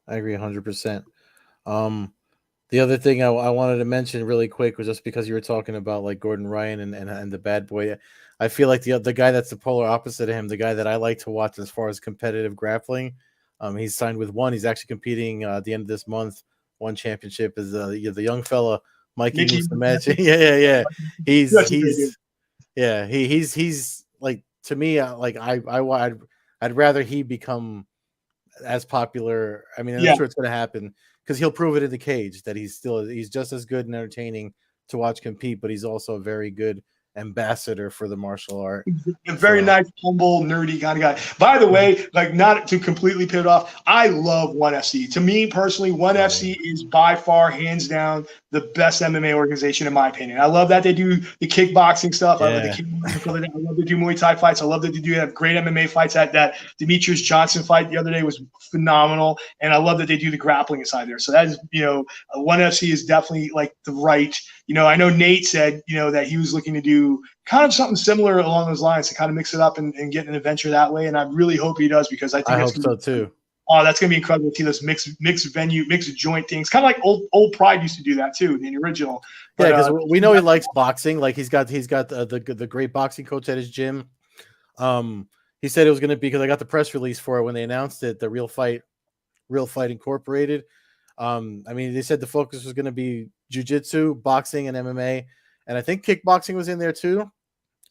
100%. The other thing I wanted to mention really quick was just because you were talking about like Gordon Ryan and the bad boy. I feel like the guy that's the polar opposite of him, the guy that I like to watch as far as competitive grappling, he's signed with one. He's actually competing at the end of this month. One championship is the young fella. Mikey Musumeci. Yeah. He's like, to me, like I'd rather he become as popular. I mean, I'm sure it's going to happen because he'll prove it in the cage that he's just as good and entertaining to watch compete, but he's also a very good ambassador for the martial art. A very nice, humble, nerdy kind of guy. By the way, like, not to completely pivot off, I love ONE FC. To me personally, ONE FC is by far, hands down, the best MMA organization in my opinion. I love that they do the kickboxing stuff. I love the kickboxing. I love they do Muay Thai fights. I love that they do have great MMA fights. That Demetrius Johnson fight the other day was phenomenal, and I love that they do the grappling inside there. So that is, you know, ONE FC is definitely like the right. You know, I know Nate said, you know, that he was looking to do kind of something similar along those lines to kind of mix it up and get an adventure that way. And I really hope he does, because I hope so too. Oh, that's going to be incredible to see those mixed venue, mixed joint things. Kind of like old Pride used to do that too, in the original. But, because we know he likes boxing. Like he's got the great boxing coach at his gym. He said it was going to be, because I got the press release for it when they announced it, the Real Fight Incorporated. I mean, they said the focus was going to be jiu-jitsu, boxing, and MMA, and I think kickboxing was in there too.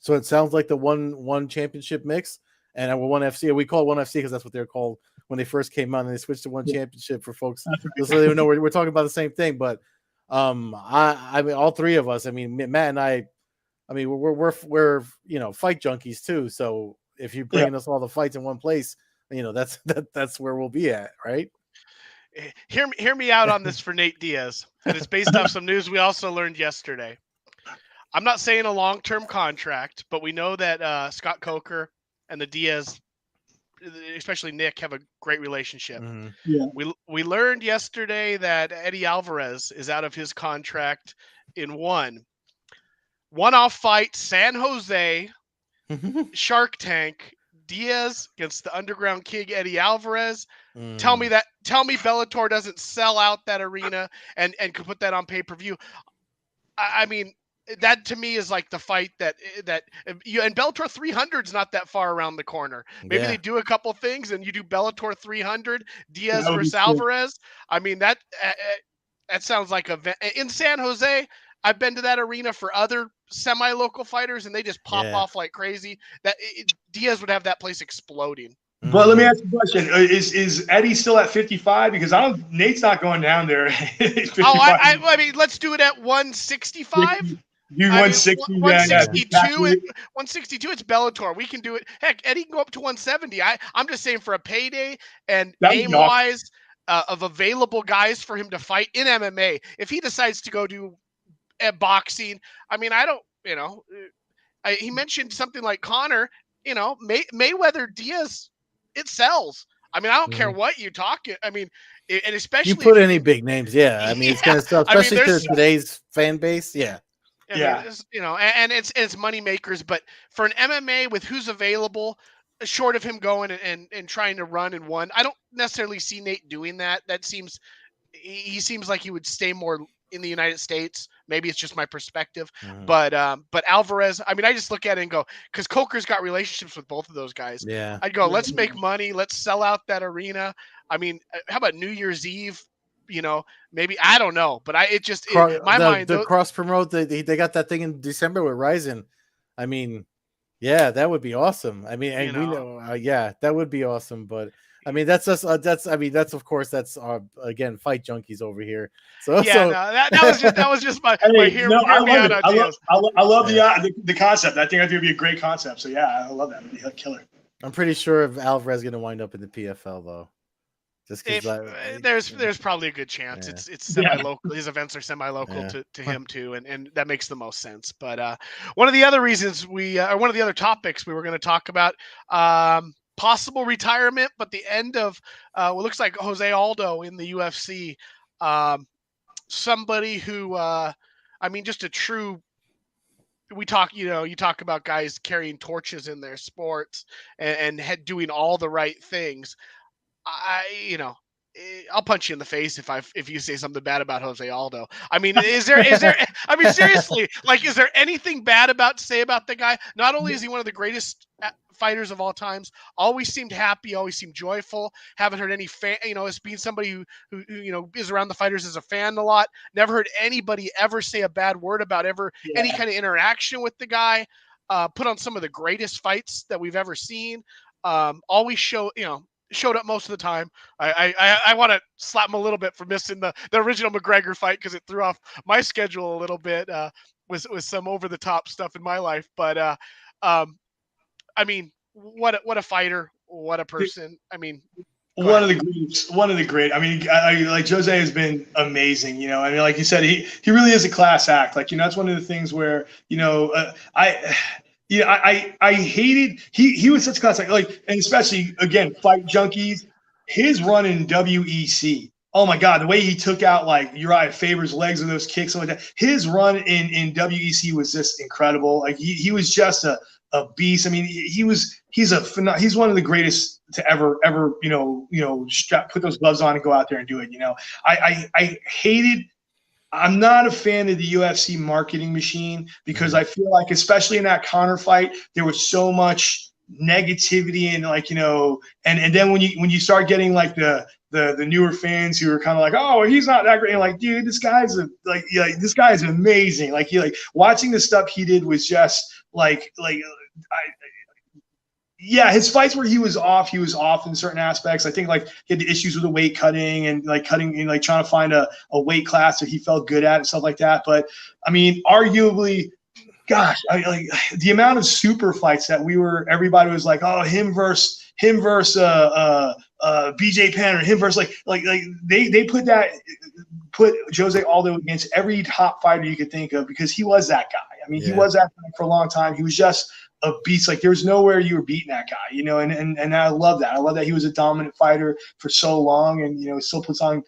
So it sounds like the one championship mix, and ONE FC. We call it ONE FC because that's what they're called when they first came out, and they switched to one championship for folks, so they don't know we're talking about the same thing. But I mean, all 3 of us. I mean, Matt and I mean, we're you know, fight junkies too. So if you're bringing us all the fights in one place, you know, that's where we'll be at, right? Hear me out on this for Nate Diaz, and it's based off some news we also learned yesterday. I'm not saying a long-term contract, but we know that Scott Coker and the Diaz, especially Nick, have a great relationship. Mm-hmm. Yeah. We learned yesterday that Eddie Alvarez is out of his contract in one-off fight, San Jose, Shark Tank, Diaz against the Underground King Eddie Alvarez. Tell me Bellator doesn't sell out that arena and could put that on pay-per-view. I mean, that to me is like the fight that you, and Bellator 300 is not that far around the corner. Maybe they do a couple things and you do Bellator 300 Diaz versus Alvarez. I mean, that sounds like in San Jose. I've been to that arena for other semi-local fighters, and they just pop off like crazy. Diaz would have that place exploding. But let me ask you a question: Is Eddie still at 55? Because Nate's not going down there. I mean, let's do it at 165. Do 160, 162. 162. It's Bellator. We can do it. Heck, Eddie can go up to 170. I'm just saying, for a payday and name-wise of available guys for him to fight in MMA, if he decides to go do boxing, I mean, I don't, you know, he mentioned something like Connor, you know, Mayweather Diaz, it sells. I mean, I don't care what you talk. I mean, and especially you put if any big names, yeah. I mean, it's yeah, gonna sell, I mean, especially to today's fan base. Yeah, I mean, it's, and it's money makers. But for an MMA with who's available, short of him going and trying to run and one, I don't necessarily see Nate doing that. That seems he seems like he would stay more in the United States. Maybe it's just my perspective, but Alvarez, I mean, I just look at it and go, because Coker's got relationships with both of those guys. yeah. I'd go, let's make money, let's sell out that arena. I mean, how about New Year's Eve? Maybe I don't know, but my mind the cross promote they got that thing in December with Ryzen. I mean, yeah, that would be awesome. I mean, and we know, yeah, that would be awesome. But I mean, that's just that's of course that's again fight junkies over here. So yeah, no, that was just my hear me out ideas. I love the concept. I think that'd be a great concept. So yeah, I love that. It'd be a killer. I'm pretty sure if Alvarez is going to wind up in the PFL though. Just because there's probably a good chance it's semi-local. His events are semi-local to him too, and that makes the most sense. But one of the other reasons one of the other topics we were going to talk about, possible retirement, but the end of what looks like Jose Aldo in the UFC, somebody who I mean, just a true. You talk about guys carrying torches in their sports and doing all the right things. I'll punch you in the face if you say something bad about Jose Aldo. I mean, is there I mean, seriously, like, is there anything bad to say about the guy? Not only is he one of the greatest fighters of all times, always seemed happy, always seemed joyful. Haven't heard any fan, as being somebody who is around the fighters as a fan a lot. Never heard anybody ever say a bad word about any kind of interaction with the guy. Put on some of the greatest fights that we've ever seen. Always showed up most of the time. I want to slap him a little bit for missing the original McGregor fight because it threw off my schedule a little bit with some over the top stuff in my life. But I mean, what a fighter, what a person. I mean, one of the great. I mean, like Jose has been amazing. I mean, like you said, he really is a class act. Like, that's one of the things where I hated he was such a class act, like, and especially again fight junkies. His run in WEC, oh my God, the way he took out like Uriah Faber's legs with those kicks and like that. His run in WEC was just incredible. Like he was just a beast. I mean, he's one of the greatest to ever put those gloves on and go out there and do it. I hated. I'm not a fan of the UFC marketing machine because I feel like, especially in that Conor fight, there was so much negativity and and then when you start getting like the newer fans who are kind of like, oh, he's not that great. And like, dude, this guy's this guy is amazing. Like watching the stuff he did was just his fights where he was off in certain aspects. I think like he had the issues with the weight cutting and like cutting and like trying to find a weight class that he felt good at and stuff like that. But I mean, arguably, gosh, the amount of super fights that everybody was like, oh, him versus BJ Penn, or him versus like they put Jose Aldo against every top fighter you could think of because he was that guy. I mean, he was that guy for a long time. He was just a beast. Like there's nowhere you were beating that guy, and I love that. I love that he was a dominant fighter for so long, and still put on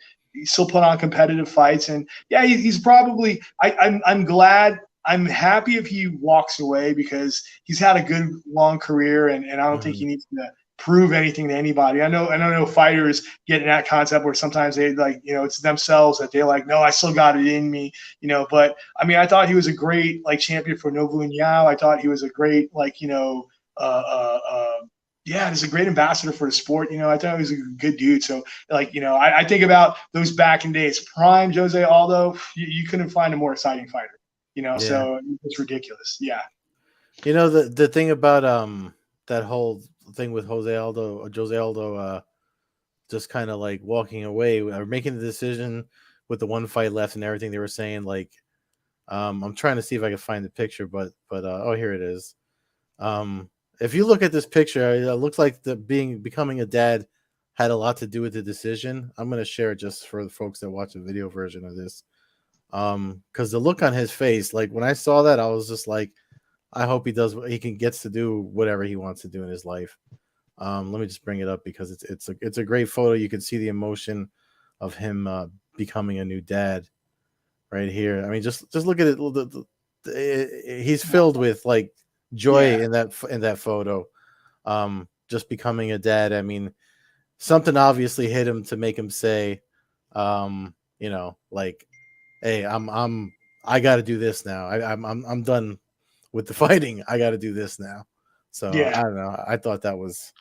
competitive fights. And yeah, he's probably. I'm glad. I'm happy if he walks away because he's had a good long career, and I don't think he needs to prove anything to anybody. I know fighters get in that concept where sometimes they it's themselves that they're like, no, I still got it in me, but I mean, I thought he was a great champion for Novu and Yao. I thought he was a great he's a great ambassador for the sport. I thought he was a good dude. So I think about those back in days, prime Jose Aldo, you couldn't find a more exciting fighter, so it's ridiculous. Yeah. The thing about that whole thing with Jose Aldo just kind of like walking away or making the decision with the one fight left and everything they were saying, like I'm trying to see if I can find the picture, but here it is. If you look at this picture, it looks like becoming a dad had a lot to do with the decision. I'm going to share it just for the folks that watch the video version of this, because the look on his face, like when I saw that, I was just like, I hope he gets to do whatever he wants to do in his life. Let me just bring it up because it's a great photo. You can see the emotion of him becoming a new dad right here. I mean, just look at it. He's filled with like joy in that photo. Just becoming a dad. I mean, something obviously hit him to make him say, like, hey, I got to do this now. I'm done with the fighting. I got to do this now. So I don't know. I thought that was.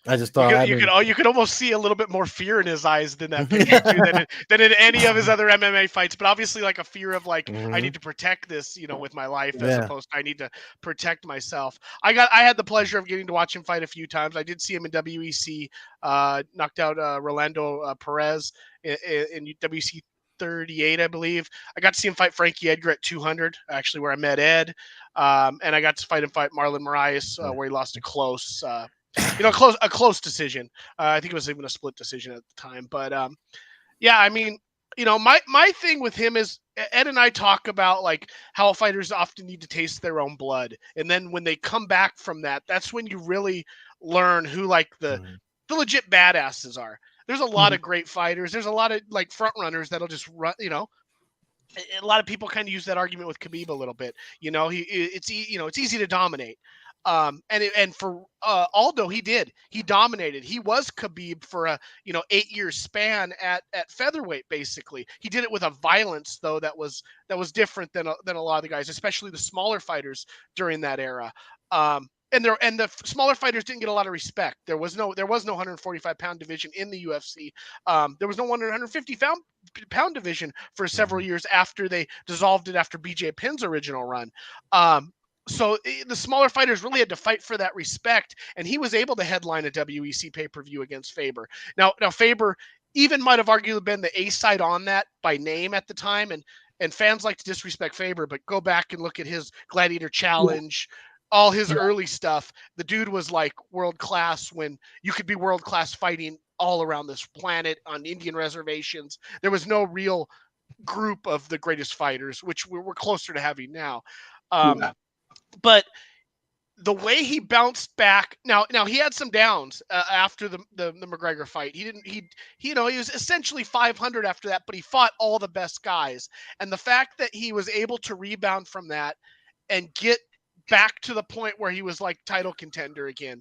I just thought you could almost see a little bit more fear in his eyes than that picture too, than in any of his other MMA fights. But obviously, like a fear of like I need to protect this, with my life as opposed to I need to protect myself. I had the pleasure of getting to watch him fight a few times. I did see him in WEC, knocked out Rolando Perez in WEC 38, I believe. I got to see him fight Frankie Edgar at 200, actually, where I met Ed, and I got to fight Marlon Moraes, where he lost a close. A close decision. I think it was even a split decision at the time. But I mean, my thing with him is Ed and I talk about like how fighters often need to taste their own blood, and then when they come back from that, that's when you really learn who like the legit badasses are. There's a lot of great fighters. There's a lot of like front runners that'll just run. A lot of people kind of use that argument with Khabib a little bit. It's easy to dominate. And for Aldo, he dominated. He was Khabib for a 8-year span at featherweight. Basically, he did it with a violence though that was different than a lot of the guys, especially the smaller fighters during that era. And the smaller fighters didn't get a lot of respect. There was no 145-pound division in the UFC. There was no 150-pound division for several years after they dissolved it after BJ Penn's original run. So the smaller fighters really had to fight for that respect, and he was able to headline a WEC pay-per-view against Faber. Now Faber even might have arguably been the A-side on that by name at the time, and fans like to disrespect Faber, but go back and look at his Gladiator Challenge. All his early stuff, the dude was like world class when you could be world class fighting all around this planet on Indian reservations. There was no real group of the greatest fighters, which we're closer to having now. But the way he bounced back, now he had some downs after the McGregor fight. He was essentially 500 after that, but he fought all the best guys. And the fact that he was able to rebound from that and get back to the point where he was like title contender again,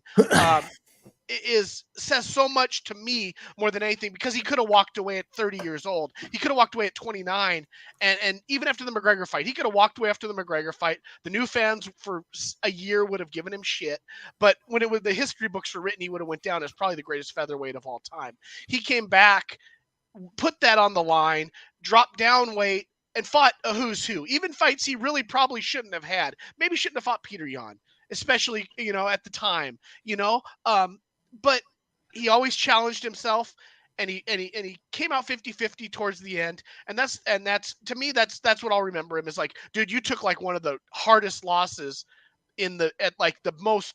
says so much to me more than anything, because he could have walked away at 30 years old. He could have walked away at 29. And even after the McGregor fight, he could have walked away after the McGregor fight. The new fans for a year would have given him shit. But when the history books were written, he would have went down as probably the greatest featherweight of all time. He came back, put that on the line, dropped down weight, and fought a who's who. Even fights he really probably shouldn't have had. Maybe shouldn't have fought Peter Yan, especially, at the time, but he always challenged himself, and he came out 50-50 towards the end. And that's to me, that's what I'll remember him, is like, dude, you took like one of the hardest losses at like the most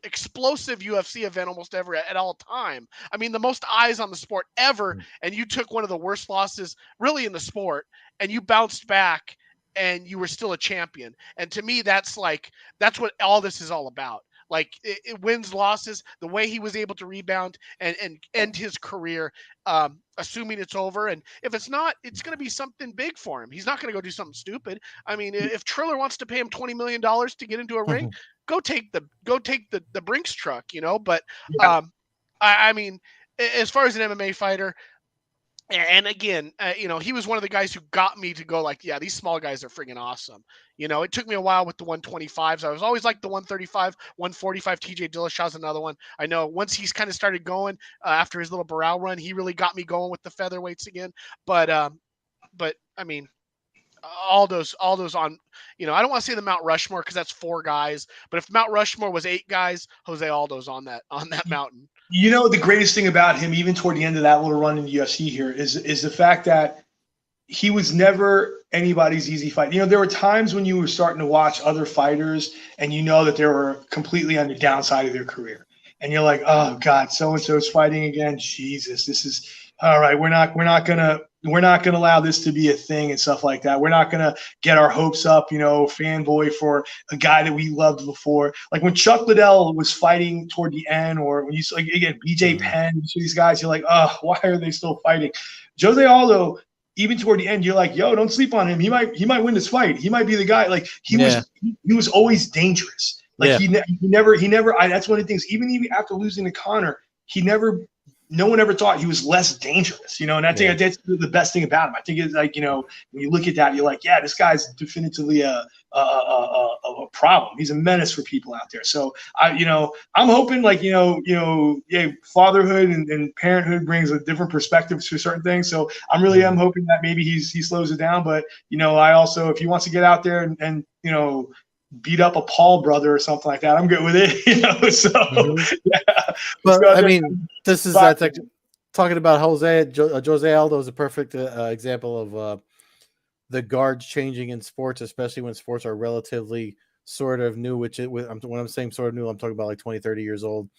explosive UFC event almost ever at all time. I mean, the most eyes on the sport ever, and you took one of the worst losses really in the sport, and you bounced back, and you were still a champion. And to me, that's what all this is all about. Like it wins, losses, the way he was able to rebound and end his career, assuming it's over. And if it's not, it's going to be something big for him. He's not going to go do something stupid. I mean, if Triller wants to pay him $20 million to get into a ring, go take the Brinks truck, But I mean, as far as an MMA fighter, and again, he was one of the guys who got me to go like, yeah, these small guys are friggin' awesome. It took me a while with the 125s. I was always like the 135, 145. TJ Dillashaw's another one. I know once he's kind of started going after his little Barrow run, he really got me going with the featherweights again. But I mean, all those on, I don't want to say the Mount Rushmore because that's 4 guys, but if Mount Rushmore was 8 guys, Jose Aldo's on that mountain. The greatest thing about him, even toward the end of that little run in the UFC here, is the fact that he was never anybody's easy fight. There were times when you were starting to watch other fighters and that they were completely on the downside of their career. And you're like, oh God, so-and-so's fighting again. Jesus, this is all right. We're not gonna we're not going to allow this to be a thing and stuff like that. We're not going to get our hopes up, fanboy for a guy that we loved before. Like when Chuck Liddell was fighting toward the end, or when you like again BJ Penn, you see these guys, you're like, oh, why are they still fighting? Jose Aldo, even toward the end, you're like, yo, don't sleep on him. He might win this fight. He might be the guy. Like he was always dangerous. Like he never. That's one of the things. Even after losing to Conor, no one ever thought he was less dangerous, and I think that's the best thing about him. I think it's like, when you look at that, you're like, yeah, this guy's definitively a problem. He's a menace for people out there. So I'm hoping like, fatherhood and parenthood brings a different perspective to certain things. So I'm hoping that maybe he slows it down. But, I also, if he wants to get out there and beat up a Paul brother or something like that, I'm good with it. So yeah. But I mean, this is talking about Jose Aldo is a perfect example of the guards changing in sports, especially when sports are relatively sort of new. When I'm saying sort of new, I'm talking about like 20, 30 years old.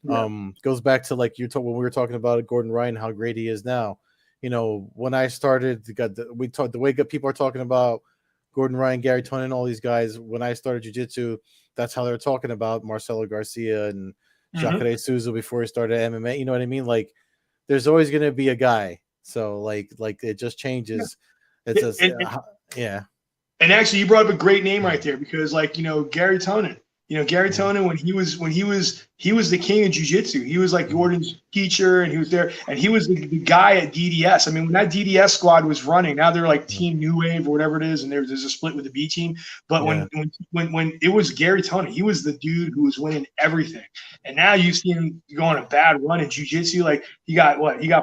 Goes back to like when we were talking about Gordon Ryan, how great he is now. When I started, the way people are talking about Gordon Ryan, Gary Tonin, all these guys. When I started jiu-jitsu, that's how they were talking about Marcelo Garcia and Jacare Souza before he started MMA. You know what I mean? Like, there's always going to be a guy. So, like it just changes. It's yeah. And actually, you brought up a great name right there because, like, Gary Tonin. Gary Tonin, when he was the king of jiu-jitsu. He was like Gordon's teacher, and he was there, and he was the guy at DDS. I mean, when that DDS squad was running, now they're like Team New Wave or whatever it is, and there's a split with the B team. But when it was Gary Tonin, he was the dude who was winning everything. And now you see him go on a bad run in jiu-jitsu. Like he got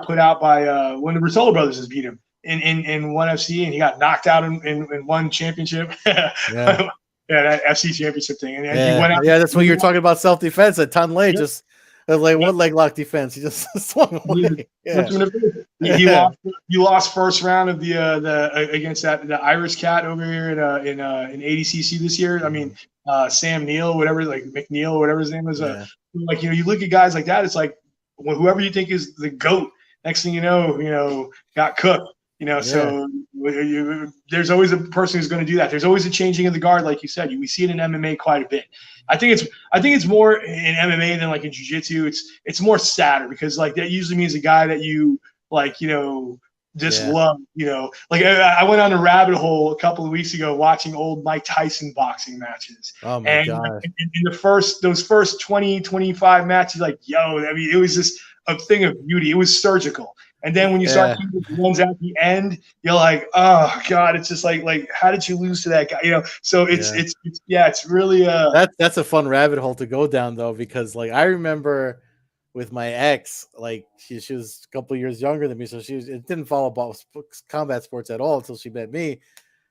put out by when the Russell brothers has beat him in one FC, and he got knocked out in one championship. Yeah. Yeah, that FC championship thing. And he went out. Yeah, that's when you're talking about self-defense. At Tanley just like one leg lock defense. He just swung away. He lost first round of the against the Irish cat over here in ADCC this year. I mean, Sam Neal, whatever, like McNeil, whatever his name was. Like you look at guys like that. It's like whoever you think is the GOAT. Next thing you know, got cooked. So there's always a person who's going to do that. There's always a changing of the guard, like you said. We see it in MMA quite a bit. I think it's more in MMA than like in jiu-jitsu. It's more sadder because like that usually means a guy that you like, just love. Like I went on a rabbit hole a couple of weeks ago watching old Mike Tyson boxing matches. Oh my God! Like, in those first 20, 25 matches, like I mean, it was just a thing of beauty. It was surgical. And then when you start keeping the ones at the end, you're like, oh God, it's just like how did you lose to that guy? So it's really that's a fun rabbit hole to go down though, because like I remember with my ex, like she was a couple of years younger than me, so it didn't follow about combat sports at all until she met me.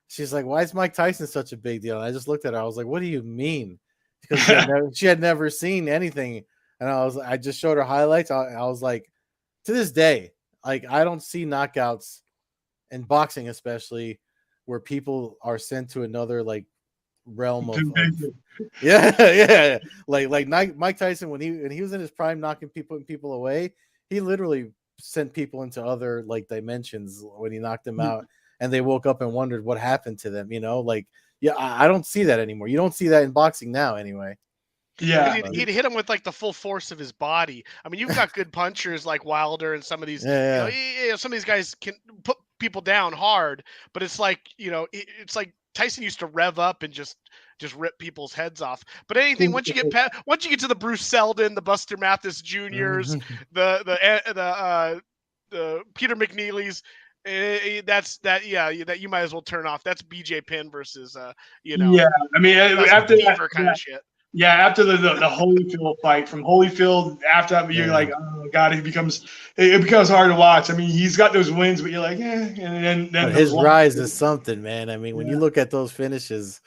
She's like, why is Mike Tyson such a big deal? And I just looked at her, I was like, what do you mean? Because she had never seen anything, and I just showed her highlights. I was like, to this day, like I don't see knockouts in boxing, especially where people are sent to another like realm of like Mike Tyson when he was in his prime putting people away, he literally sent people into other like dimensions when he knocked them out, and they woke up and wondered what happened to them. I don't see that anymore. You don't see that in boxing now anyway. Yeah, he'd hit him with like the full force of his body. I mean, you've got good punchers like Wilder and some of these. Some of these guys can put people down hard, but it's like it's like Tyson used to rev up and just rip people's heads off. But anything once you get to the Bruce Seldon, the Buster Mathis Juniors, the Peter McNeelys. That you might as well turn off. That's BJ Penn versus Yeah, I mean after that kind of shit. Yeah, after the Holyfield fight, from Holyfield, after that, you're like, oh God, it becomes hard to watch. I mean, he's got those wins, but you're like, and then his rise is something, man. I mean, when you look at those finishes,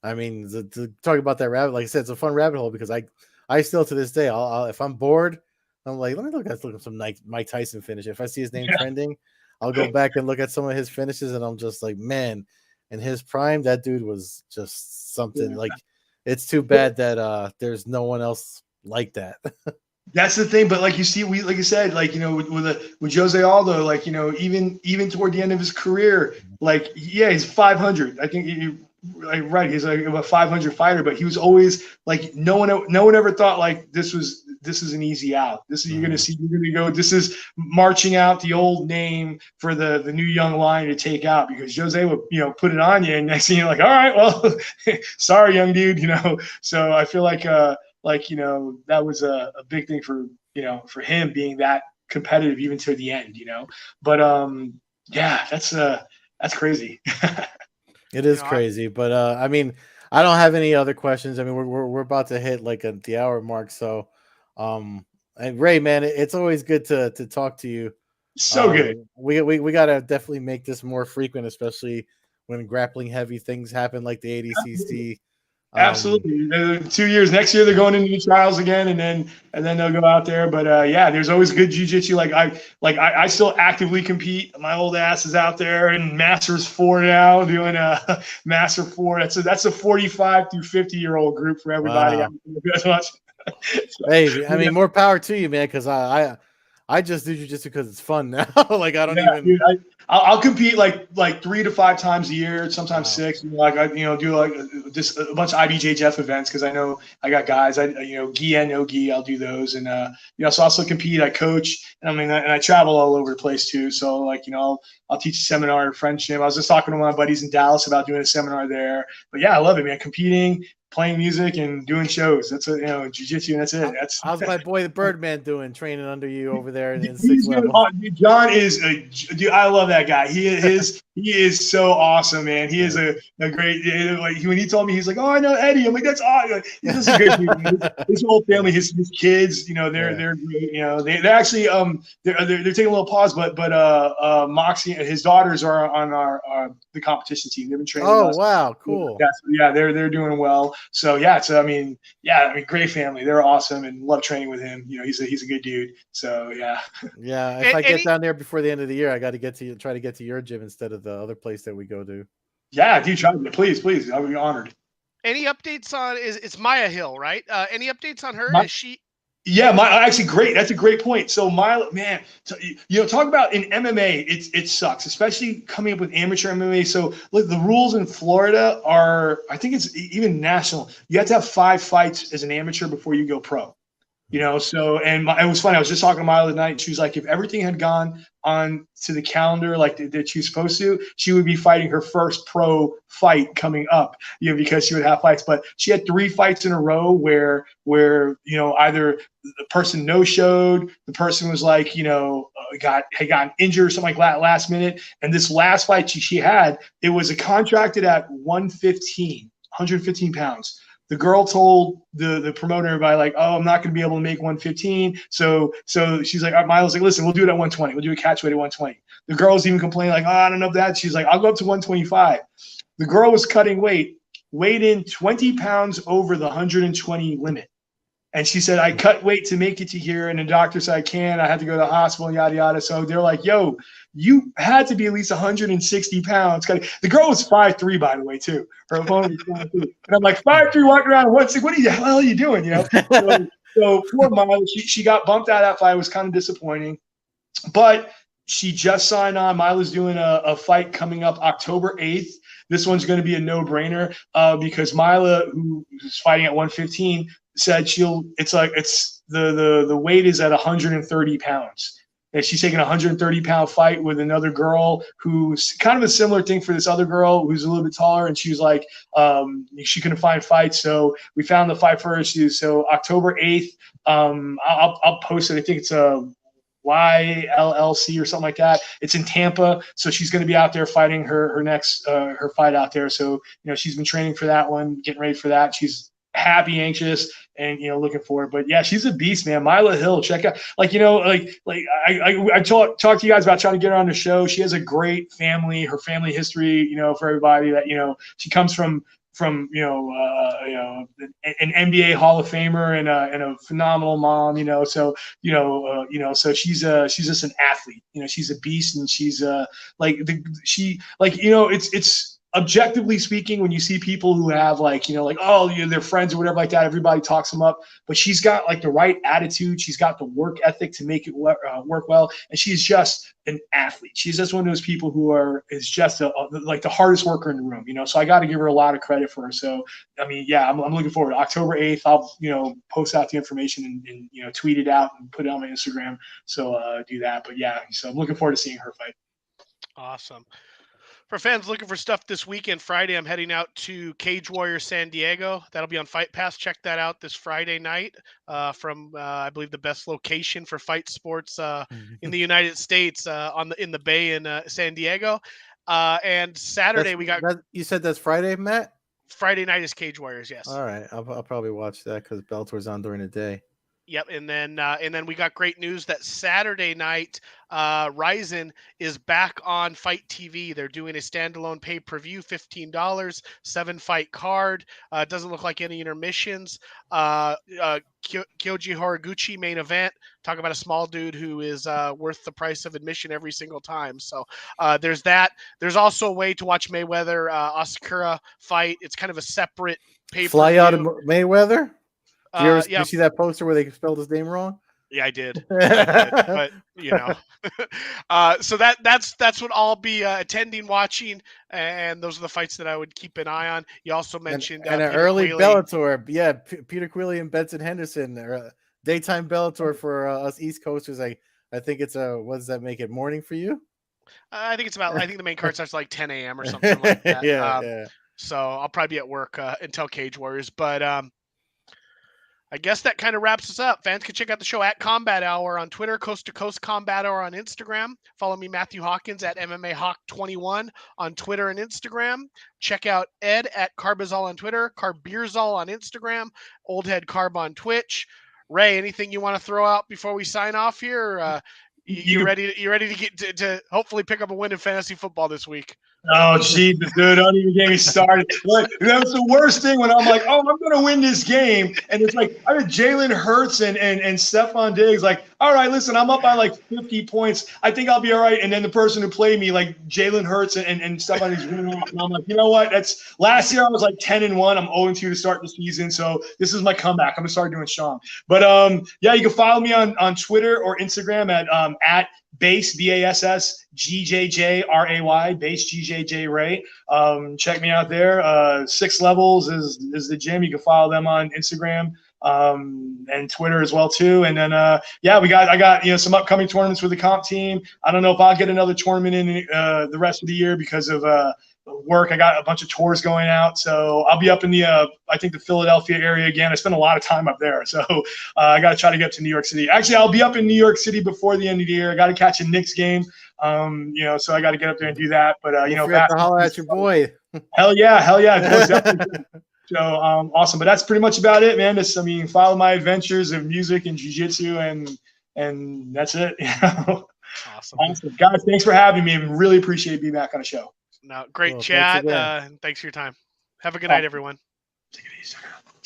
I mean, to talk about that rabbit, like I said, it's a fun rabbit hole because I still to this day, I'll if I'm bored, I'm like, let me look at some Mike Tyson finish. If I see his name trending, I'll go back and look at some of his finishes, and I'm just like, man, in his prime, that dude was just something. Like, it's too bad that there's no one else like that. That's the thing, but like you see, like you said, like with Jose Aldo, like even toward the end of his career, like he's 500. I think like right, he's like a 500 fighter, but he was always like no one ever thought like this is an easy out. This is you're gonna go. This is marching out the old name for the new young lion to take out, because Jose would put it on you, and next thing you're like, all right, well, sorry, young dude, So I feel like that was a big thing for him being that competitive even to the end, but yeah, that's crazy. It is crazy, but I mean, I don't have any other questions. I mean, we're about to hit like the hour mark, so and Ray, man, it's always good to talk to you. So good. We gotta definitely make this more frequent, especially when grappling heavy things happen like the ADCC. Absolutely. 2 years. Next year they're going into the trials again, and then they'll go out there. But there's always good jiu-jitsu. I still actively compete. My old ass is out there in Masters 4 now, doing a Master 4. That's a 45 through 50-year-old group for everybody. Wow. Hey, I mean, more power to you, man, because I just do jiu-jitsu because it's fun now. Like I don't even. Dude, I'll compete like 3 to 5 times a year, sometimes 6. Like I do like just a bunch of IBJJF events because I know I got guys. Gi and no gi, I'll do those, and so I also compete. I coach, and I travel all over the place too. So like I'll teach a seminar in Friendship. I was just talking to my buddies in Dallas about doing a seminar there. But yeah, I love it, man. Competing, playing music, and doing shows. That's jiu-jitsu, and that's it. How's my boy the Birdman doing, training under you over there in 6th level? John is dude. I love that guy. He is so awesome, man. He is a great. Like when he told me, he's like, "Oh, I know Eddie." I'm like, "That's awesome." He's just a good dude. His whole family, his kids, they're great. They're actually they're taking a little pause, but Moxie and his daughters are on the competition team. They've been training. Oh with us. wow, cool. Yeah, they're doing well. So great family. They're awesome and love training with him. He's a good dude. So yeah. Yeah, if I get down there before the end of the year, I got to try to get to your gym instead of the other place that we go to. Yeah, dude, try it. Please. I would be honored. Any updates on it's Maya Hill, right? Any updates on her? Is she? Yeah, actually great. That's a great point. So Mila, man, talk about in MMA, it sucks, especially coming up with amateur MMA. So look, the rules in Florida are, I think it's even national. You have to have 5 fights as an amateur before you go pro. So it was funny. I was just talking to Mila tonight, and she was like, if everything had gone on to the calendar like that she was supposed to, she would be fighting her first pro fight coming up, because she would have fights. But she had 3 fights in a row where either the person no-showed, the person was like, had gotten injured or something like that last minute. And this last fight she had, it was contracted at 115 pounds. The girl told the promoter, everybody, like, oh, I'm not going to be able to make 115. So she's like, Milo's like, listen, we'll do it at 120. We'll do a catch weight at 120. The girl's even complaining, like, oh, I don't know if that. She's like, I'll go up to 125. The girl was cutting weight, weighed in 20 pounds over the 120 limit. And she said, I cut weight to make it to here. And the doctor said, I can't. I had to go to the hospital and yada, yada. So they're like, yo, you had to be at least 160 pounds. The girl was 5'3", by the way, too. Her opponent was 5'3". And I'm like, 5'3", walking around. What the hell are you doing? So poor Mila, she got bumped out of that fight. It was kind of disappointing. But she just signed on. Mila's doing a fight coming up October 8th. This one's going to be a no-brainer because Mila, who is fighting at 115, said the weight is at 130 pounds. And she's taking a 130-pound fight with another girl who's kind of a similar thing for this other girl who's a little bit taller. And she was like, she couldn't find fights. So we found the fight for her. So October 8th, I'll post it. I think it's a YLLC or something like that. It's in Tampa. So she's going to be out there fighting her next her fight out there. So, she's been training for that one, getting ready for that. She's happy, anxious, and looking forward. But yeah, she's a beast, man. Mila Hill, check out. I talked to you guys about trying to get her on the show. She has a great family. Her family history, for everybody that she comes from an NBA Hall of Famer and a phenomenal mom. So she's just an athlete. She's a beast, and she's it's objectively speaking, when you see people who have like, oh, they're friends or whatever like that, everybody talks them up. But she's got like the right attitude. She's got the work ethic to make it work well. And she's just an athlete. She's just one of those people who is just like the hardest worker in the room, So I got to give her a lot of credit for her. So, I mean, yeah, I'm looking forward. October 8th, I'll, post out the information and tweet it out and put it on my Instagram. So do that. But yeah, so I'm looking forward to seeing her fight. Awesome. For fans looking for stuff this weekend, Friday, I'm heading out to Cage Warriors San Diego. That'll be on Fight Pass. Check that out this Friday night from, I believe, the best location for fight sports in the United States in the Bay in San Diego. And Saturday we got. You said that's Friday, Matt? Friday night is Cage Warriors, yes. All right, I'll probably watch that because Bellator's on during the day. Yep, and then we got great news that Saturday night, Ryzen is back on Fight TV. They're doing a standalone pay-per-view, $15, 7-fight card. Doesn't look like any intermissions. Kyoji Horiguchi main event. Talk about a small dude who is worth the price of admission every single time. So there's that. There's also a way to watch Mayweather Asakura fight. It's kind of a separate pay-per-view. Fly out of Mayweather? Did you yeah. see that poster where they spelled his name wrong? Yeah, I did. But so that's what I'll be attending, watching, and those are the fights that I would keep an eye on. You also mentioned and an Peter early Queally. Bellator, yeah, Peter Queally and Benson Henderson, daytime Bellator for us East Coasters. I think it's what does that make it, morning for you? I think the main card starts like 10 a.m. or something like that. Yeah. So I'll probably be at work until Cage Warriors, but I guess that kind of wraps us up. Fans can check out the show at Combat Hour on Twitter, Coast to Coast Combat Hour on Instagram. Follow me, Matthew Hawkins, at MMA Hawk 21 on Twitter and Instagram. Check out Ed at Carbazol on Twitter, Carbeerzol on Instagram, Old Head Carb on Twitch. Ray, anything you want to throw out before we sign off here? You ready to get to hopefully pick up a win in fantasy football this week? Oh, Jesus, dude, don't even get me started. Look, that's the worst thing when I'm like, oh, I'm going to win this game. And it's like, I had Jalen Hurts and Stephon Diggs, like, all right, listen, I'm up by like 50 points. I think I'll be all right. And then the person who played me, like Jalen Hurts and Stephon Diggs, went off. And I'm like, you know what? That's last year I was like 10-1. I'm 0-2 to start the season. So this is my comeback. I'm going to start doing Sean. But yeah, you can follow me on Twitter or Instagram at Bass, BASSGJJRAY, Bass GJJ Ray. Check me out there. 6 Levels is the gym. You can follow them on Instagram and Twitter as well too. And then yeah, I got some upcoming tournaments with the comp team. I don't know if I'll get another tournament in the rest of the year because of work. I got a bunch of tours going out, so I'll be up in the I think the Philadelphia area again. I spend a lot of time up there, so I got to try to get to New York City. Actually, I'll be up in New York City before the end of the year. I got to catch a Knicks game, so I got to get up there and do that. But to holler at your boy. Hell yeah. So awesome. But that's pretty much about it, man. Follow my adventures of music and jiu-jitsu, and that's it. Awesome, guys. Thanks for having me. I really appreciate being back on the show. No, great chat. Thanks for your time. Have a good night, everyone. Take it easy.